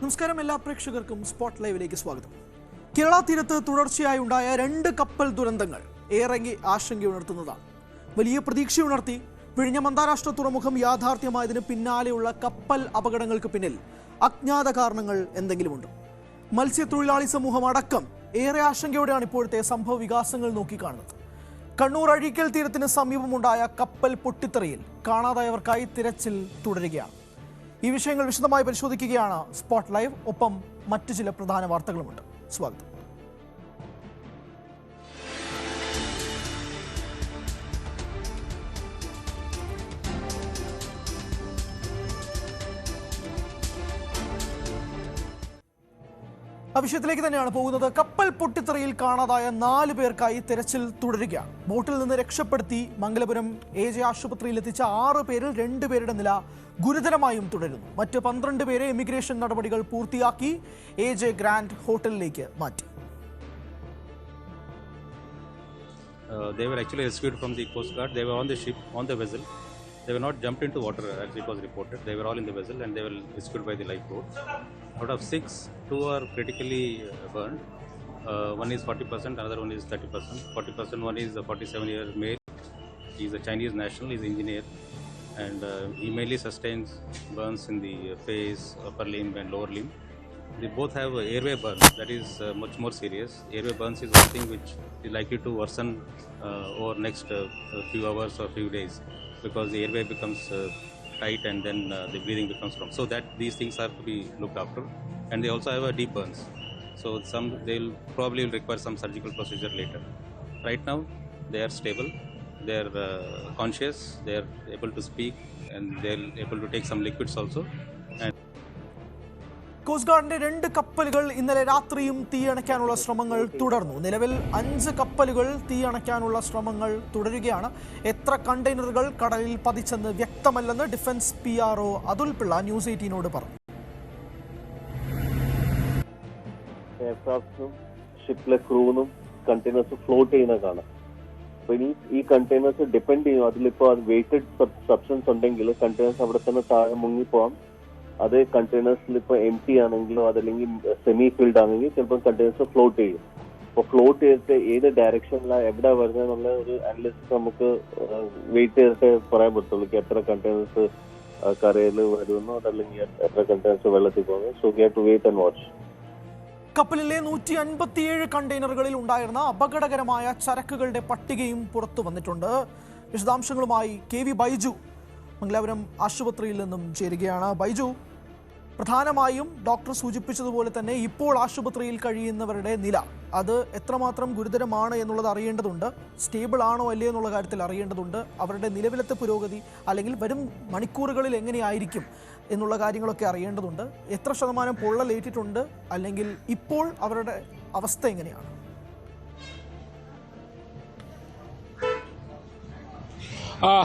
നമസ്കാരം എല്ലാ പ്രേക്ഷകർക്കും സ്പോട്ട് ലൈവിലേക്ക് സ്വാഗതം. കേരള തീരത്ത് തുടർച്ചയായി ഉണ്ടായ 2 കപ്പൽ ദുരന്തങ്ങൾ ഏറെ ആശങ്കയുണർത്തുന്നതാണ്. വലിയ പ്രതീക്ഷയുണർത്തി വിഴിഞ്ഞം അന്താരാഷ്ട്ര തുറമുഖം യാഥാർത്ഥ്യമായതിന് പിന്നാലെയുള്ള കപ്പൽ അപകടങ്ങൾക്ക് പിന്നിൽ അജ്ഞാത കാരണങ്ങൾ എന്തെങ്കിലുമുണ്ട്. മത്സ്യത്തൊഴിലാളി സമൂഹം അടക്കം ഏറെ ആശങ്കയോടെയാണ് ഇപ്പോഴത്തെ സംഭവ വികാസങ്ങൾ നോക്കിക്കാണുന്നത്. കണ്ണൂർ അഴീക്കൽ തീരത്തിന് സമീപമുണ്ടായ കപ്പൽ പൊട്ടിത്തെറിയിൽ കാണാതായവർക്കായി തിരച്ചിൽ തുടരുകയാണ്. ഈ വിഷയങ്ങൾ വിശദമായി പരിശോധിക്കുകയാണ് സ്പോട്ട് ലൈവ്. ഒപ്പം മറ്റു ചില പ്രധാന വാർത്തകളുമുണ്ട്. സ്വാഗതം. ആ വിഷയത്തിലേക്ക് തന്നെയാണ് പോകുന്നത്. കപ്പൽ പൊട്ടിത്തെറിയിൽ കാണാതായ 4 പേർക്കായി തെരച്ചിൽ തുടരുകയാണ്. ബോട്ടിൽ നിന്ന് രക്ഷപ്പെടുത്തി മംഗലപുരം AJ ആശുപത്രിയിൽ എത്തിച്ച 6 പേരിൽ 2 പേരുടെ നില ഗുരുതരമായും തുടരുന്നു. മറ്റ് 12 പേരെ ഇമിഗ്രേഷൻ നടപടികൾ പൂർത്തിയാക്കി AJ ഗ്രാൻഡ് ഹോട്ടലിലേക്ക് മാറ്റി. They were actually rescued from the Coast Guard. They were on the ship, on the vessel. They were not jumped into water as it was reported. They were all in the vessel and they were rescued by the lifeboats. Out of 6, 2 are critically burned. One is 40%, another one is 30%. 40%, one is a 47-year male. He is a Chinese national, he is an engineer. And he mainly sustains burns in the face, upper limb and lower limb. They both have airway burns, that is much more serious. Airway burns is one thing which is likely to worsen over next few hours or few days, because the airway becomes tight and then the breathing becomes wrong. So that these things are to be looked after. And they also have a deep burns. So they'll probably require some surgical procedure later. Right now, they are stable. They are conscious. They are able to speak and they are able to take some liquids also. Coast ഗാർഡിന്റെ 2 കപ്പലുകൾ ഇന്നലെ രാത്രിയും തീയണയ്ക്കാനുള്ള ശ്രമങ്ങൾ തുടർന്നു. നിലവിൽ 5 കപ്പലുകൾ തീയണയ്ക്കാനുള്ള ശ്രമങ്ങൾ തുടരുകയാണ്. എത്ര കണ്ടെയ്നറുകൾ കടലിൽ പതിച്ചെന്ന് വ്യക്തമല്ലെന്ന് defence PRO Atul Pillai news 18നോട് പറഞ്ഞു. എയർക്രാഫ്റ്റിനും ഷിപ്പിലെ ക്രൂവിനും കണ്ടെയ്നേഴ്സ് ഫ്ലോട്ട് ചെയ്യുന്ന കാണാം. അപ്പൊ ഇനി ഈ കണ്ടെയ്നേഴ്സ് ഡിപ്പെൻഡ് ചെയ്യും. അതിലിപ്പോ വെയിറ്റഡ് സബ്സ്റ്റൻസ് ഉണ്ടെങ്കിൽ കണ്ടെയ്നേഴ്സ് അവിടെ തന്നെ താഴെ മുങ്ങിപ്പോവാം. അതേ കണ്ടെയ്നേഴ്സിൽ ഇപ്പൊ empty ആണെങ്കിലോ അതല്ലെങ്കിൽ സെമി ഫിൽഡ് ആണെങ്കിൽ ചിലപ്പോൾ കണ്ടെയ്നേഴ്സ് ഫ്ലോട്ട് ചെയ്യും. അപ്പൊ ഫ്ലോട്ട് ചെയ്തിട്ട് ഏത് ഡയറക്ഷനിലാണ് എവിടെ വരുന്നതെന്നുള്ള ഒരു അനലിസിസ് നമുക്ക് വെയിറ്റ് ചെയ്തിട്ട് പറയാൻ പറ്റുള്ളൂ. എത്ര കണ്ടെയ്നേഴ്സ് കരയിൽ വരുന്നു അതല്ലെങ്കിൽ എത്ര കണ്ടെയ്നേഴ്സ് വെള്ളത്തിൽ പോകുന്നു. So we have to wait and watch. കപ്പലിലെ 157 കണ്ടെയ്നറുകളിൽ ഉണ്ടായിരുന്ന അപകടകരമായ ചരക്കുകളുടെ പട്ടികയും പുറത്തു വന്നിട്ടുണ്ട്. വിശദാംശങ്ങളുമായി KV ബൈജു മംഗലാപുരം ആശുപത്രിയിൽ നിന്നും ചേരുകയാണ്. ബൈജു, പ്രധാനമായും ഡോക്ടർ സൂചിപ്പിച്ചതുപോലെ തന്നെ ഇപ്പോൾ ആശുപത്രിയിൽ കഴിയുന്നവരുടെ നില അത് എത്രമാത്രം ഗുരുതരമാണ് എന്നുള്ളത് അറിയേണ്ടതുണ്ട്. സ്റ്റേബിൾ ആണോ അല്ലേ എന്നുള്ള കാര്യത്തിൽ അറിയേണ്ടതുണ്ട്. അവരുടെ നിലവിലത്തെ പുരോഗതി അല്ലെങ്കിൽ വരും മണിക്കൂറുകളിൽ എങ്ങനെയായിരിക്കും എന്നുള്ള കാര്യങ്ങളൊക്കെ അറിയേണ്ടതുണ്ട്. എത്ര ശതമാനം പൊള്ളലേറ്റിട്ടുണ്ട്, അല്ലെങ്കിൽ ഇപ്പോൾ അവരുടെ അവസ്ഥ എങ്ങനെയാണ്?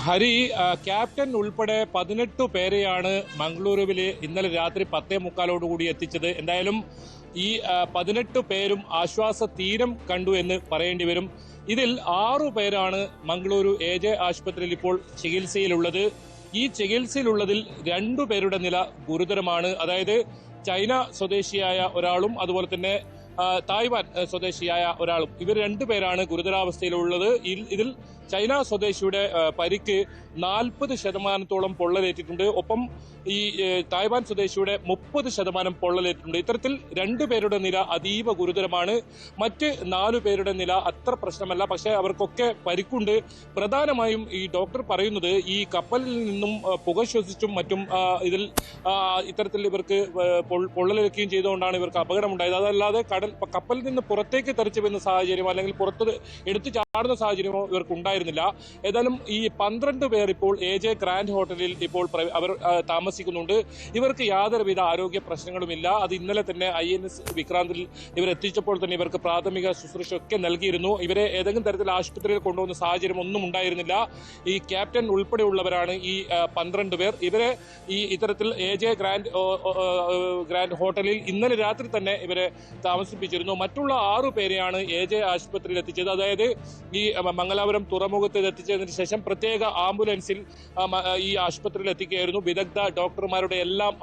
ഹരി, ക്യാപ്റ്റൻ ഉൾപ്പെടെ 18 പേരെയാണ് മംഗളൂരുവിൽ ഇന്നലെ രാത്രി 10:45 എത്തിച്ചത്. എന്തായാലും ഈ 18 പേരും ആശ്വാസ തീരം കണ്ടു എന്ന് പറയേണ്ടി വരും. ഇതിൽ 6 പേരാണ് മംഗളൂരു AJ ആശുപത്രിയിൽ ഇപ്പോൾ ചികിത്സയിലുള്ളത്. ഈ ചികിത്സയിലുള്ളതിൽ 2 പേരുടെ നില ഗുരുതരമാണ്. അതായത് ചൈന സ്വദേശിയായ ഒരാളും അതുപോലെ തന്നെ തായ്വാൻ സ്വദേശിയായ ഒരാളും. ഇവർ 2 പേരാണ് ഗുരുതരാവസ്ഥയിലുള്ളത്. ഇതിൽ ചൈന സ്വദേശിയുടെ പരിക്ക് 40% പൊള്ളലേറ്റിട്ടുണ്ട്. ഒപ്പം ഈ തായ്വാൻ സ്വദേശിയുടെ 30% പൊള്ളലേറ്റിട്ടുണ്ട്. ഇത്തരത്തിൽ 2 പേരുടെ നില അതീവ ഗുരുതരമാണ്. മറ്റ് 4 പേരുടെ നില അത്ര പ്രശ്നമല്ല, പക്ഷേ അവർക്കൊക്കെ പരിക്കുണ്ട്. പ്രധാനമായും ഈ ഡോക്ടർ പറയുന്നത് ഈ കപ്പലിൽ നിന്നും പുക ശ്വസിച്ചും മറ്റും ഇതിൽ ഇത്തരത്തിൽ ഇവർക്ക് പൊള്ളലേൽക്കുകയും ചെയ്തുകൊണ്ടാണ് ഇവർക്ക് അപകടമുണ്ടായത്. അതല്ലാതെ കപ്പലിൽ നിന്ന് പുറത്തേക്ക് തെറിച്ചു വരുന്ന സാഹചര്യം അല്ലെങ്കിൽ പുറത്ത് എടുത്തു ചാടുന്ന സാഹചര്യമോ ഇവർക്ക് ഉണ്ടായിരുന്നില്ല. ഏതായാലും ഈ 12 പേർ ഇപ്പോൾ AJ ഗ്രാൻഡ് ഹോട്ടലിൽ ഇപ്പോൾ അവർ താമസിക്കുന്നുണ്ട്. ഇവർക്ക് യാതൊരുവിധ ആരോഗ്യ പ്രശ്നങ്ങളുമില്ല. അത് ഇന്നലെ തന്നെ INS വിക്രാന്തിൽ ഇവരെത്തിച്ചപ്പോൾ തന്നെ ഇവർക്ക് പ്രാഥമിക ശുശ്രൂഷ ഒക്കെ നൽകിയിരുന്നു. ഇവരെ ഏതെങ്കിലും തരത്തിൽ ആശുപത്രിയിൽ കൊണ്ടുപോകുന്ന സാഹചര്യം ഒന്നും ഉണ്ടായിരുന്നില്ല. ഈ ക്യാപ്റ്റൻ ഉൾപ്പെടെയുള്ളവരാണ് ഈ 12 പേർ. ഇവരെ ഈ ഇത്തരത്തിൽ AJ ഗ്രാൻഡ് ഹോട്ടലിൽ ഇന്നലെ രാത്രി തന്നെ ഇവരെ താമസിപ്പിച്ചിരുന്നു. മറ്റുള്ള 6 പേരെയാണ് AJ ആശുപത്രിയിൽ എത്തിച്ചത്. അതായത് ഈ മംഗലാപുരം തുറമുഖത്ത് എത്തിച്ചതിന് ശേഷം പ്രത്യേക ആംബുലൻസിൽ ഈ ആശുപത്രിയിൽ എത്തിക്കുകയായിരുന്നു. വിദഗ്ധ ഡോക്ടർമാരുടെ എല്ലാം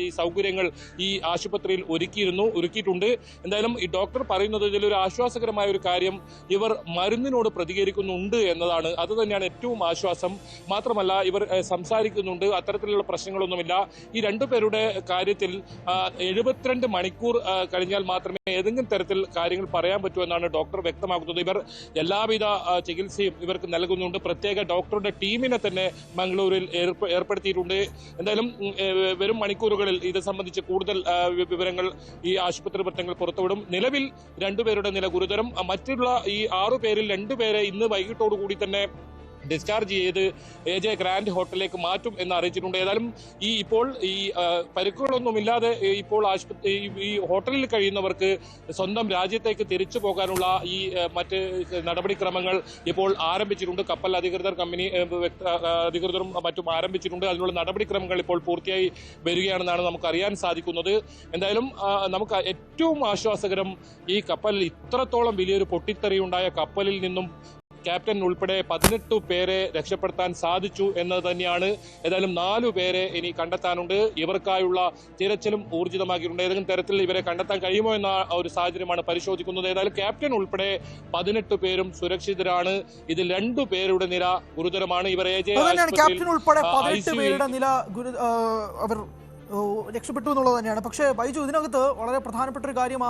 ഈ സൗകര്യങ്ങൾ ഈ ആശുപത്രിയിൽ ഒരുക്കിയിട്ടുണ്ട്. എന്തായാലും ഈ ഡോക്ടർ പറയുന്നത് ഇതിലൊരു ആശ്വാസകരമായ ഒരു കാര്യം, ഇവർ മരുന്നിനോട് പ്രതികരിക്കുന്നുണ്ട് എന്നതാണ്. അത് തന്നെയാണ് ഏറ്റവും ആശ്വാസം. മാത്രമല്ല ഇവർ സംസാരിക്കുന്നുണ്ട്, അത്തരത്തിലുള്ള പ്രശ്നങ്ങളൊന്നുമില്ല. ഈ രണ്ടുപേരുടെ കാര്യത്തിൽ 72 മണിക്കൂർ കഴിഞ്ഞാൽ മാത്രമേ ഏതെങ്കിലും തരത്തിൽ കാര്യങ്ങൾ പറയാൻ പറ്റൂ എന്നാണ് ഡോക്ടർ വ്യക്തമാക്കുന്നത്. ഇവർ എല്ലാവിധ ചികിത്സയും ഇവർക്ക് നൽകുന്നുണ്ട്. പ്രത്യേക ഡോക്ടറുടെ ടീമിനെ തന്നെ മംഗളൂരിൽ ഏർപ്പെടുത്തിയിട്ടുണ്ട്. എന്തായാലും വരും മണിക്കൂറുകളിൽ ഇത് സംബന്ധിച്ച് കൂടുതൽ വിവരങ്ങൾ ഈ ആശുപത്രി വൃത്തങ്ങൾ പുറത്തുവിടും. നിലവിൽ രണ്ടുപേരുടെ നില ഗുരുതരം. മറ്റുള്ള ഈ 6 പേരിൽ 2 പേരെ ഇന്ന് വൈകിട്ടോടുകൂടി തന്നെ ഡിസ്ചാർജ് ചെയ്ത് AJ ഗ്രാൻഡ് ഹോട്ടലിലേക്ക് മാറ്റും എന്ന് അറിയിച്ചിട്ടുണ്ട്. ഏതായാലും ഇപ്പോൾ ഈ പരിക്കുകളൊന്നുമില്ലാതെ ഇപ്പോൾ ഈ ഹോട്ടലിൽ കഴിയുന്നവർക്ക് സ്വന്തം രാജ്യത്തേക്ക് തിരിച്ചു പോകാനുള്ള ഈ മറ്റ് നടപടിക്രമങ്ങൾ ഇപ്പോൾ ആരംഭിച്ചിട്ടുണ്ട്. കപ്പൽ അധികൃതരും മറ്റും ആരംഭിച്ചിട്ടുണ്ട്. അതിനുള്ള നടപടിക്രമങ്ങൾ ഇപ്പോൾ പൂർത്തിയായി വരികയാണെന്നാണ് നമുക്ക് അറിയാൻ സാധിക്കുന്നത്. എന്തായാലും നമുക്ക് ഏറ്റവും ആശ്വാസകരം, ഈ കപ്പലിൽ ഇത്രത്തോളം വലിയൊരു പൊട്ടിത്തെറിയുണ്ടായ കപ്പലിൽ നിന്നും ക്യാപ്റ്റൻ ഉൾപ്പെടെ 18 പേരെ രക്ഷപ്പെടുത്താൻ സാധിച്ചു എന്നത് തന്നെയാണ്. ഏതായാലും 4 പേരെ ഇനി കണ്ടെത്താനുണ്ട്. ഇവർക്കായുള്ള തിരച്ചിലും ഊർജിതമാക്കിയിട്ടുണ്ട്. ഏതെങ്കിലും തരത്തിൽ ഇവരെ കണ്ടെത്താൻ കഴിയുമോ എന്ന ഒരു സാഹചര്യമാണ് പരിശോധിക്കുന്നത്. ഏതായാലും ക്യാപ്റ്റൻ ഉൾപ്പെടെ 18 പേരും സുരക്ഷിതരാണ്. ഇതിൽ 2 പേരുടെ നില ഗുരുതരമാണ്. ഇവർ ക്യാപ്റ്റൻ ഉൾപ്പെടെ 18 പേരുടെ നില അവർ രക്ഷപ്പെട്ടു എന്നുള്ളത് തന്നെയാണ്. പക്ഷേ ബൈജു, ഇതിനകത്ത് വളരെ പ്രധാനപ്പെട്ട ഒരു കാര്യം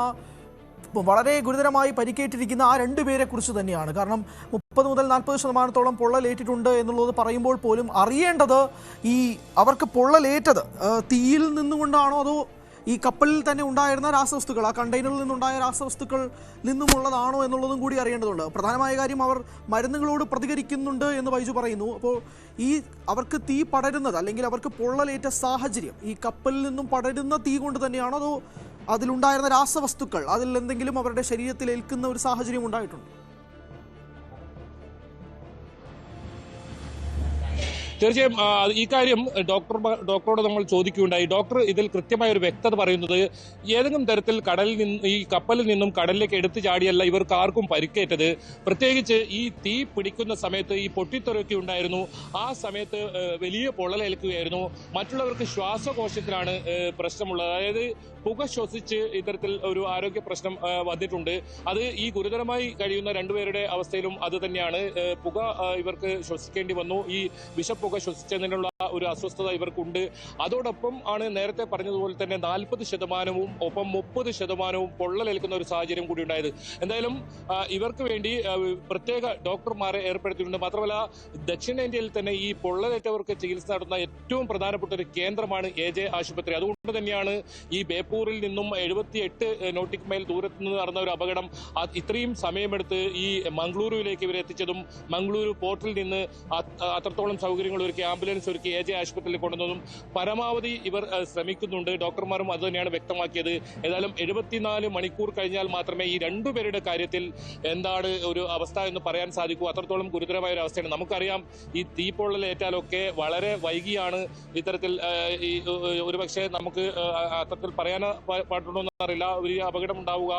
വളരെ ഗുരുതരമായി പരിക്കേറ്റിരിക്കുന്ന ആ 2 പേരെ കുറിച്ച് തന്നെയാണ്. കാരണം 30 മുതൽ 40% പൊള്ളലേറ്റിട്ടുണ്ട് എന്നുള്ളത് പറയുമ്പോൾ പോലും അറിയേണ്ടത് ഈ അവർക്ക് പൊള്ളലേറ്റത് തീയിൽ നിന്നുകൊണ്ടാണോ അതോ ഈ കപ്പലിൽ തന്നെ ഉണ്ടായിരുന്ന രാസവസ്തുക്കൾ, ആ കണ്ടെയ്നറിൽ നിന്നുണ്ടായ രാസവസ്തുക്കൾ നിന്നുമുള്ളതാണോ എന്നുള്ളതും കൂടി അറിയേണ്ടതുണ്ട്. പ്രധാനമായ കാര്യം, അവർ മരുന്നുകളോട് പ്രതികരിക്കുന്നുണ്ട് എന്ന് ബൈജു പറയുന്നു. അപ്പോൾ ഈ അവർക്ക് തീ പടരുന്നത് അല്ലെങ്കിൽ അവർക്ക് പൊള്ളലേറ്റ സാഹചര്യം ഈ കപ്പലിൽ നിന്നും പടരുന്ന തീ കൊണ്ട് തന്നെയാണോ അതോ അതിലുണ്ടായിരുന്ന രാസവസ്തുക്കൾ അതിൽ എന്തെങ്കിലും അവരുടെ ശരീരത്തിൽ ഏൽക്കുന്ന ഒരു സാഹചര്യം ഉണ്ടായിട്ടുണ്ട്? തീർച്ചയായും ഈ കാര്യം ഡോക്ടറോട് നമ്മൾ ചോദിക്കുകയുണ്ടായി. ഡോക്ടർ ഇതിൽ കൃത്യമായ ഒരു വ്യക്തത പറയുന്നത്, ഏതെങ്കിലും തരത്തിൽ ഈ കപ്പലിൽ നിന്നും കടലിലേക്ക് എടുത്തു ചാടിയല്ല ഇവർക്ക് ആർക്കും പരിക്കേറ്റത്. പ്രത്യേകിച്ച് ഈ തീ പിടിക്കുന്ന സമയത്ത് ഈ പൊട്ടിത്തെറിയൊക്കെ ഉണ്ടായിരുന്നു. ആ സമയത്ത് വലിയ പൊള്ളലേൽക്കുകയായിരുന്നു. മറ്റുള്ളവർക്ക് ശ്വാസകോശത്തിലാണ് പ്രശ്നമുള്ളത്. അതായത് പുക ശ്വസിച്ച് ഇത്തരത്തിൽ ഒരു ആരോഗ്യ പ്രശ്നം വന്നിട്ടുണ്ട്. അത് ഈ ഗുരുതരമായി കഴിയുന്ന 2 പേരുടെ അവസ്ഥയിലും അത് തന്നെയാണ്. പുക ഇവർക്ക് ശ്വസിക്കേണ്ടി വന്നു. ഈ വിഷപ്പുക ശ്വസിച്ചതിനുള്ള ഒരു അസ്വസ്ഥത ഇവർക്കുണ്ട്. അതോടൊപ്പം ആണ് നേരത്തെ പറഞ്ഞതുപോലെ തന്നെ 40% ഒപ്പം 30% പൊള്ളലേൽക്കുന്ന ഒരു സാഹചര്യം കൂടി ഉണ്ടായത്. എന്തായാലും ഇവർക്ക് വേണ്ടി പ്രത്യേക ഡോക്ടർമാരെ ഏർപ്പെടുത്തിയിട്ടുണ്ട്. മാത്രമല്ല ദക്ഷിണേന്ത്യയിൽ തന്നെ ഈ പൊള്ളലേറ്റവർക്ക് ചികിത്സ നടത്തുന്ന ഏറ്റവും പ്രധാനപ്പെട്ട ഒരു കേന്ദ്രമാണ് AJ ആശുപത്രി. അതുകൊണ്ട് തന്നെയാണ് ഈ ബേപ്പൂരിൽ നിന്നും 78 നോട്ടിക് മൈൽ ദൂരത്ത് നിന്ന് നടന്ന ഒരു അപകടം ഇത്രയും സമയമെടുത്ത് ഈ മംഗളൂരുവിലേക്ക് ഇവരെ എത്തിച്ചതും മംഗളൂരു പോർട്ടിൽ നിന്ന് അത്രത്തോളം സൗകര്യങ്ങൾ ഒരുക്കി ആംബുലൻസ് ഒരുക്കി AJ ആശുപത്രിയിൽ കൊണ്ടുവന്നതും പരമാവധി ഇവർ ശ്രമിക്കുന്നുണ്ട്. ഡോക്ടർമാരും അത് തന്നെയാണ് വ്യക്തമാക്കിയത്. ഏതായാലും 74 മണിക്കൂർ കഴിഞ്ഞാൽ മാത്രമേ ഈ 2 പേരുടെ കാര്യത്തിൽ എന്താണ് ഒരു അവസ്ഥ എന്ന് പറയാൻ സാധിക്കൂ. അത്രത്തോളം ഗുരുതരമായ ഒരു അവസ്ഥയാണ്. നമുക്കറിയാം, ഈ തീപ്പൊള്ളലേറ്റാലൊക്കെ വളരെ വൈകിയാണ് ഇത്തരത്തിൽ ഒരുപക്ഷെ നമുക്ക് അത്തരത്തിൽ പറയാൻ പാടുണ്ടോ എന്നറിയില്ല, വലിയ അപകടം ഉണ്ടാവുക,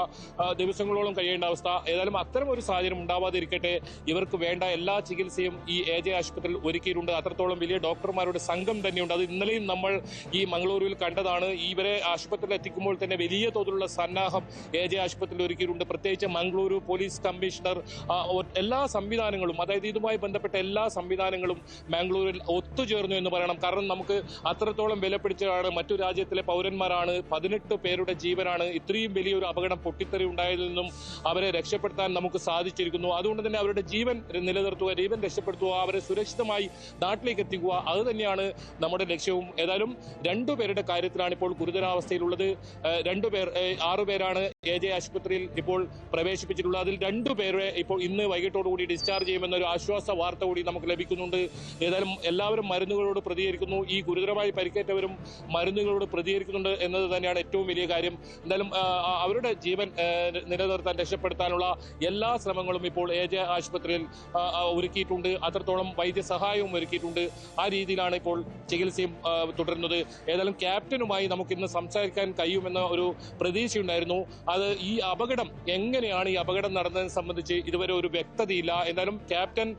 ദിവസങ്ങളോളം കഴിയേണ്ട അവസ്ഥ. ഏതായാലും അത്തരം ഒരു സാഹചര്യം ഉണ്ടാവാതിരിക്കട്ടെ. ഇവർക്ക് വേണ്ട എല്ലാ ചികിത്സയും ഈ AJ ആശുപത്രിയിൽ ഒരുക്കിയിട്ടുണ്ട്. അത്രത്തോളം വലിയ ഡോക്ടർമാരുടെ സംഘം തന്നെയുണ്ട്. അത് ഇന്നലെയും നമ്മൾ ഈ മംഗളൂരുവിൽ കണ്ടതാണ്. ഇവരെ ആശുപത്രിയിൽ എത്തിക്കുമ്പോൾ തന്നെ വലിയ തോതിലുള്ള സന്നാഹം AJ ആശുപത്രിയിൽ ഒരുക്കിയിട്ടുണ്ട്. പ്രത്യേകിച്ച് മംഗളൂരു പോലീസ് കമ്മീഷണർ എല്ലാ സംവിധാനങ്ങളും, അതായത് ഇതുമായി ബന്ധപ്പെട്ട എല്ലാ സംവിധാനങ്ങളും മാംഗ്ലൂരിൽ ഒത്തുചേർന്നു എന്ന് പറയണം. കാരണം നമുക്ക് അത്രത്തോളം വിലപിടിച്ചതാണ്. മറ്റു രാജ്യത്തിലെ പൗരന്മാരാണ്. 18 പേരുടെ ജീവനാണ്. ഇത്രയും വലിയൊരു അപകടം പൊട്ടിത്തെറി ഉണ്ടായതിൽ നിന്നും അവരെ രക്ഷപ്പെടുത്താൻ നമുക്ക് സാധിച്ചിരിക്കുന്നു. അതുകൊണ്ട് തന്നെ അവരുടെ ജീവൻ നിലനിർത്തുക, ജീവൻ രക്ഷപ്പെടുത്തുക, അവരെ സുരക്ഷിതമായി നാട്ടിലേക്ക് എത്തിക്കുക, അത് തന്നെയാണ് നമ്മുടെ ലക്ഷ്യവും. ഏതായാലും 2 പേരുടെ കാര്യത്തിലാണ് ഇപ്പോൾ ഗുരുതരാവസ്ഥയിലുള്ളത്. 2 പേർ, 6 പേരാണ് AJ ആശുപത്രിയിൽ ഇപ്പോൾ പ്രവേശിപ്പിച്ചിട്ടുള്ളത്. അതിൽ 2 പേരെ ഇപ്പോൾ ഇന്ന് വൈകിട്ടോടുകൂടി ഡിസ്ചാർജ് ചെയ്യുമെന്നൊരു ആശ്വാസ വാർത്ത കൂടി നമുക്ക് ലഭിക്കുന്നുണ്ട്. ഏതായാലും എല്ലാവരും മരുന്നുകളോട് പ്രതികരിക്കുന്നു. ഈ ഗുരുതരമായി പരിക്കേറ്റവരും മരുന്നുകളോട് പ്രതികരിക്കുന്നുണ്ട് എന്നത് തന്നെയാണ് ഏറ്റവും വലിയ കാര്യം. എന്തായാലും അവരുടെ ജീവൻ നിലനിർത്താൻ, രക്ഷപ്പെടുത്താനുള്ള എല്ലാ ശ്രമങ്ങളും ഇപ്പോൾ AJ ആശുപത്രിയിൽ ഒരുക്കിയിട്ടുണ്ട്. അത്രത്തോളം വൈദ്യസഹായവും ഒരുക്കിയിട്ടുണ്ട്. ആ രീതിയിലാണ് ഇപ്പോൾ ചികിത്സയും തുടരുന്നത്. ഏതായാലും ക്യാപ്റ്റനുമായി നമുക്ക് ഇന്ന് സംസാരിക്കാൻ കഴിയുമെന്ന ഒരു പ്രതീക്ഷയുണ്ടായിരുന്നു. ആ അത് ഈ അപകടം എങ്ങനെയാണ് ഈ അപകടം നടന്നതിനെ സംബന്ധിച്ച് ഇതുവരെ ഒരു വ്യക്തതയില്ല. എന്തായാലും ക്യാപ്റ്റൻ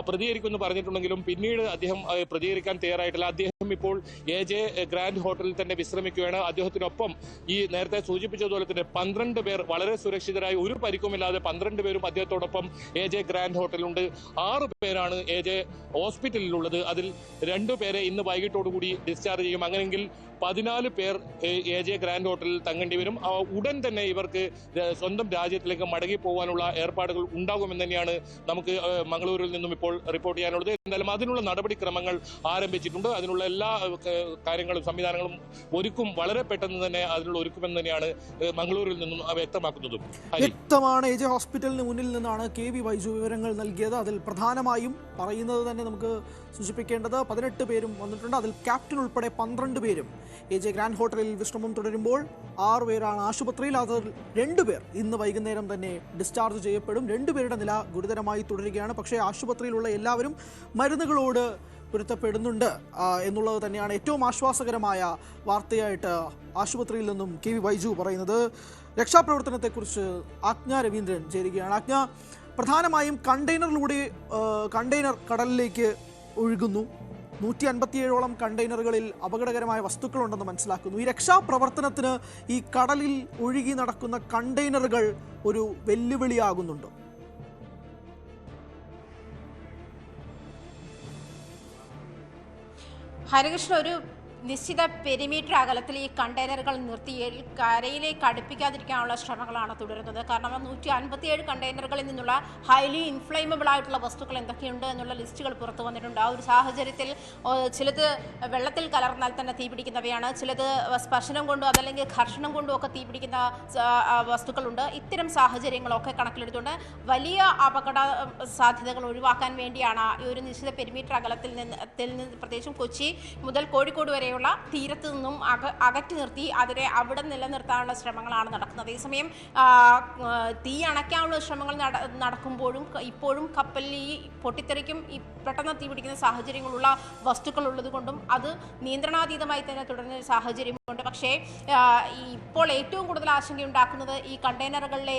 പ്രതികരിക്കുമെന്ന് പറഞ്ഞിട്ടുണ്ടെങ്കിലും പിന്നീട് അദ്ദേഹം പ്രതികരിക്കാൻ തയ്യാറായിട്ടില്ല. അദ്ദേഹം ഇപ്പോൾ AJ ഗ്രാൻഡ് ഹോട്ടലിൽ തന്നെ വിശ്രമിക്കുകയാണ്. അദ്ദേഹത്തിനൊപ്പം ഈ നേരത്തെ സൂചിപ്പിച്ചതുപോലെ തന്നെ 12 പേർ വളരെ സുരക്ഷിതരായി ഒരു പരിക്കുമില്ലാതെ 12 പേരും അദ്ദേഹത്തോടൊപ്പം AJ ഗ്രാൻഡ് ഹോട്ടലുണ്ട്. 6 പേരാണ് AJ ഹോസ്പിറ്റലിലുള്ളത്. അതിൽ 2 പേരെ ഇന്ന് വൈകിട്ടോടുകൂടി ഡിസ്ചാർജ് ചെയ്യും. അങ്ങനെയെങ്കിൽ 14 പേർ AJ ഗ്രാൻഡ് ഹോട്ടലിൽ തങ്ങേണ്ടി വരും. ഉടൻ തന്നെ ഇവർക്ക് സ്വന്തം രാജ്യത്തിലേക്ക് മടങ്ങി പോകാനുള്ള ഏർപ്പാടുകൾ ഉണ്ടാകുമെന്ന് തന്നെയാണ് നമുക്ക് മംഗളൂരിൽ നിന്നും ഇപ്പോൾ റിപ്പോർട്ട് ചെയ്യാനുള്ളത്. എന്തായാലും അതിനുള്ള നടപടിക്രമങ്ങൾ ആരംഭിച്ചിട്ടുണ്ട്. അതിനുള്ള എല്ലാ കാര്യങ്ങളും സംവിധാനങ്ങളും ഒരുക്കും, വളരെ പെട്ടെന്ന് തന്നെ അതിനുള്ള ഒരുക്കുമെന്ന് തന്നെയാണ് മംഗളൂരിൽ നിന്നും വ്യക്തമാക്കുന്നതും. വ്യക്തമാണ്. AJ ഹോസ്പിറ്റലിന് മുന്നിൽ നിന്നാണ് KV ബൈജു വിവരങ്ങൾ നൽകിയത്. അതിൽ പ്രധാനമായും പറയുന്നത് തന്നെ നമുക്ക് സൂചിപ്പിക്കേണ്ടത് 18 പേരും വന്നിട്ടുണ്ട്. അതിൽ ക്യാപ്റ്റൻ ഉൾപ്പെടെ 12 പേരും AJ ഗ്രാൻഡ് ഹോട്ടലിൽ വിശ്രമം തുടരുമ്പോൾ 6 പേരാണ് ആശുപത്രിയിൽ. അതിൽ 2 പേർ ഇന്ന് വൈകുന്നേരം തന്നെ ഡിസ്ചാർജ് ചെയ്യപ്പെടും. 2 പേരുടെ നില ഗുരുതരമായി തുടരുകയാണ്. പക്ഷേ ആശുപത്രിയിലുള്ള എല്ലാവരും മരുന്നുകളോട് പൊരുത്തപ്പെടുന്നുണ്ട് എന്നുള്ളത് തന്നെയാണ് ഏറ്റവും ആശ്വാസകരമായ വാർത്തയായിട്ട് ആശുപത്രിയിൽ നിന്നും KV ബൈജു പറയുന്നത്. രക്ഷാപ്രവർത്തനത്തെക്കുറിച്ച് ആജ്ഞ രവീന്ദ്രൻ ചേരുകയാണ്. ആജ്ഞ, പ്രധാനമായും കണ്ടെയ്നർ കടലിലേക്ക് ഒഴുകുന്നു. 157ഓളം കണ്ടെയ്നറുകളിൽ അപകടകരമായ വസ്തുക്കളുണ്ടെന്ന് മനസ്സിലാക്കുന്നു. ഈ രക്ഷാപ്രവർത്തനത്തിന് ഈ കടലിൽ ഒഴുകി നടക്കുന്ന കണ്ടെയ്നറുകൾ ഒരു വെല്ലുവിളിയാകുന്നുണ്ടോ? ഹരികൃഷ്ണ, ഒരു നിശ്ചിത പെരിമീറ്റർ അകലത്തിൽ ഈ കണ്ടെയ്നറുകൾ നിർത്തി കരയിലേക്ക് അടുപ്പിക്കാതിരിക്കാനുള്ള ശ്രമങ്ങളാണ് തുടരുന്നത്. കാരണം 157 കണ്ടെയ്നറുകളിൽ നിന്നുള്ള ഹൈലി ഇൻഫ്ലെയിമബിൾ ആയിട്ടുള്ള വസ്തുക്കൾ എന്തൊക്കെയുണ്ട് എന്നുള്ള ലിസ്റ്റുകൾ പുറത്തു വന്നിട്ടുണ്ട്. ആ ഒരു സാഹചര്യത്തിൽ ചിലത് വെള്ളത്തിൽ കലർന്നാൽ തന്നെ തീപിടിക്കുന്നവയാണ്, ചിലത് സ്പർശനം കൊണ്ടോ അതല്ലെങ്കിൽ ഘർഷണം കൊണ്ടോ ഒക്കെ തീപിടിക്കുന്ന വസ്തുക്കളുണ്ട്. ഇത്തരം സാഹചര്യങ്ങളൊക്കെ കണക്കിലെടുത്തുകൊണ്ട് വലിയ അപകട സാധ്യതകൾ ഒഴിവാക്കാൻ വേണ്ടിയാണ് ഈ ഒരു നിശ്ചിത പെരിമീറ്റർ അകലത്തിൽ നിന്ന് പ്രത്യേകിച്ചും കൊച്ചി മുതൽ കോഴിക്കോട് വരെ തീരത്ത് നിന്നും അകറ്റി നിർത്തി അതിനെ അവിടെ നിലനിർത്താനുള്ള ശ്രമങ്ങളാണ് നടക്കുന്നത്. അതേസമയം തീ അണയ്ക്കാനുള്ള ശ്രമങ്ങൾ നടക്കുമ്പോഴും ഇപ്പോഴും കപ്പലിൽ ഈ പൊട്ടിത്തെറിക്കും ഈ പെട്ടെന്ന് തീ പിടിക്കുന്ന സാഹചര്യങ്ങളുള്ള വസ്തുക്കൾ ഉള്ളത് കൊണ്ടും അത് നിയന്ത്രണാതീതമായി തന്നെ തുടരുന്ന സാഹചര്യമുണ്ട്. പക്ഷേ ഇപ്പോൾ ഏറ്റവും കൂടുതൽ ആശങ്കയുണ്ടാക്കുന്നത് ഈ കണ്ടെയ്നറുകളിലെ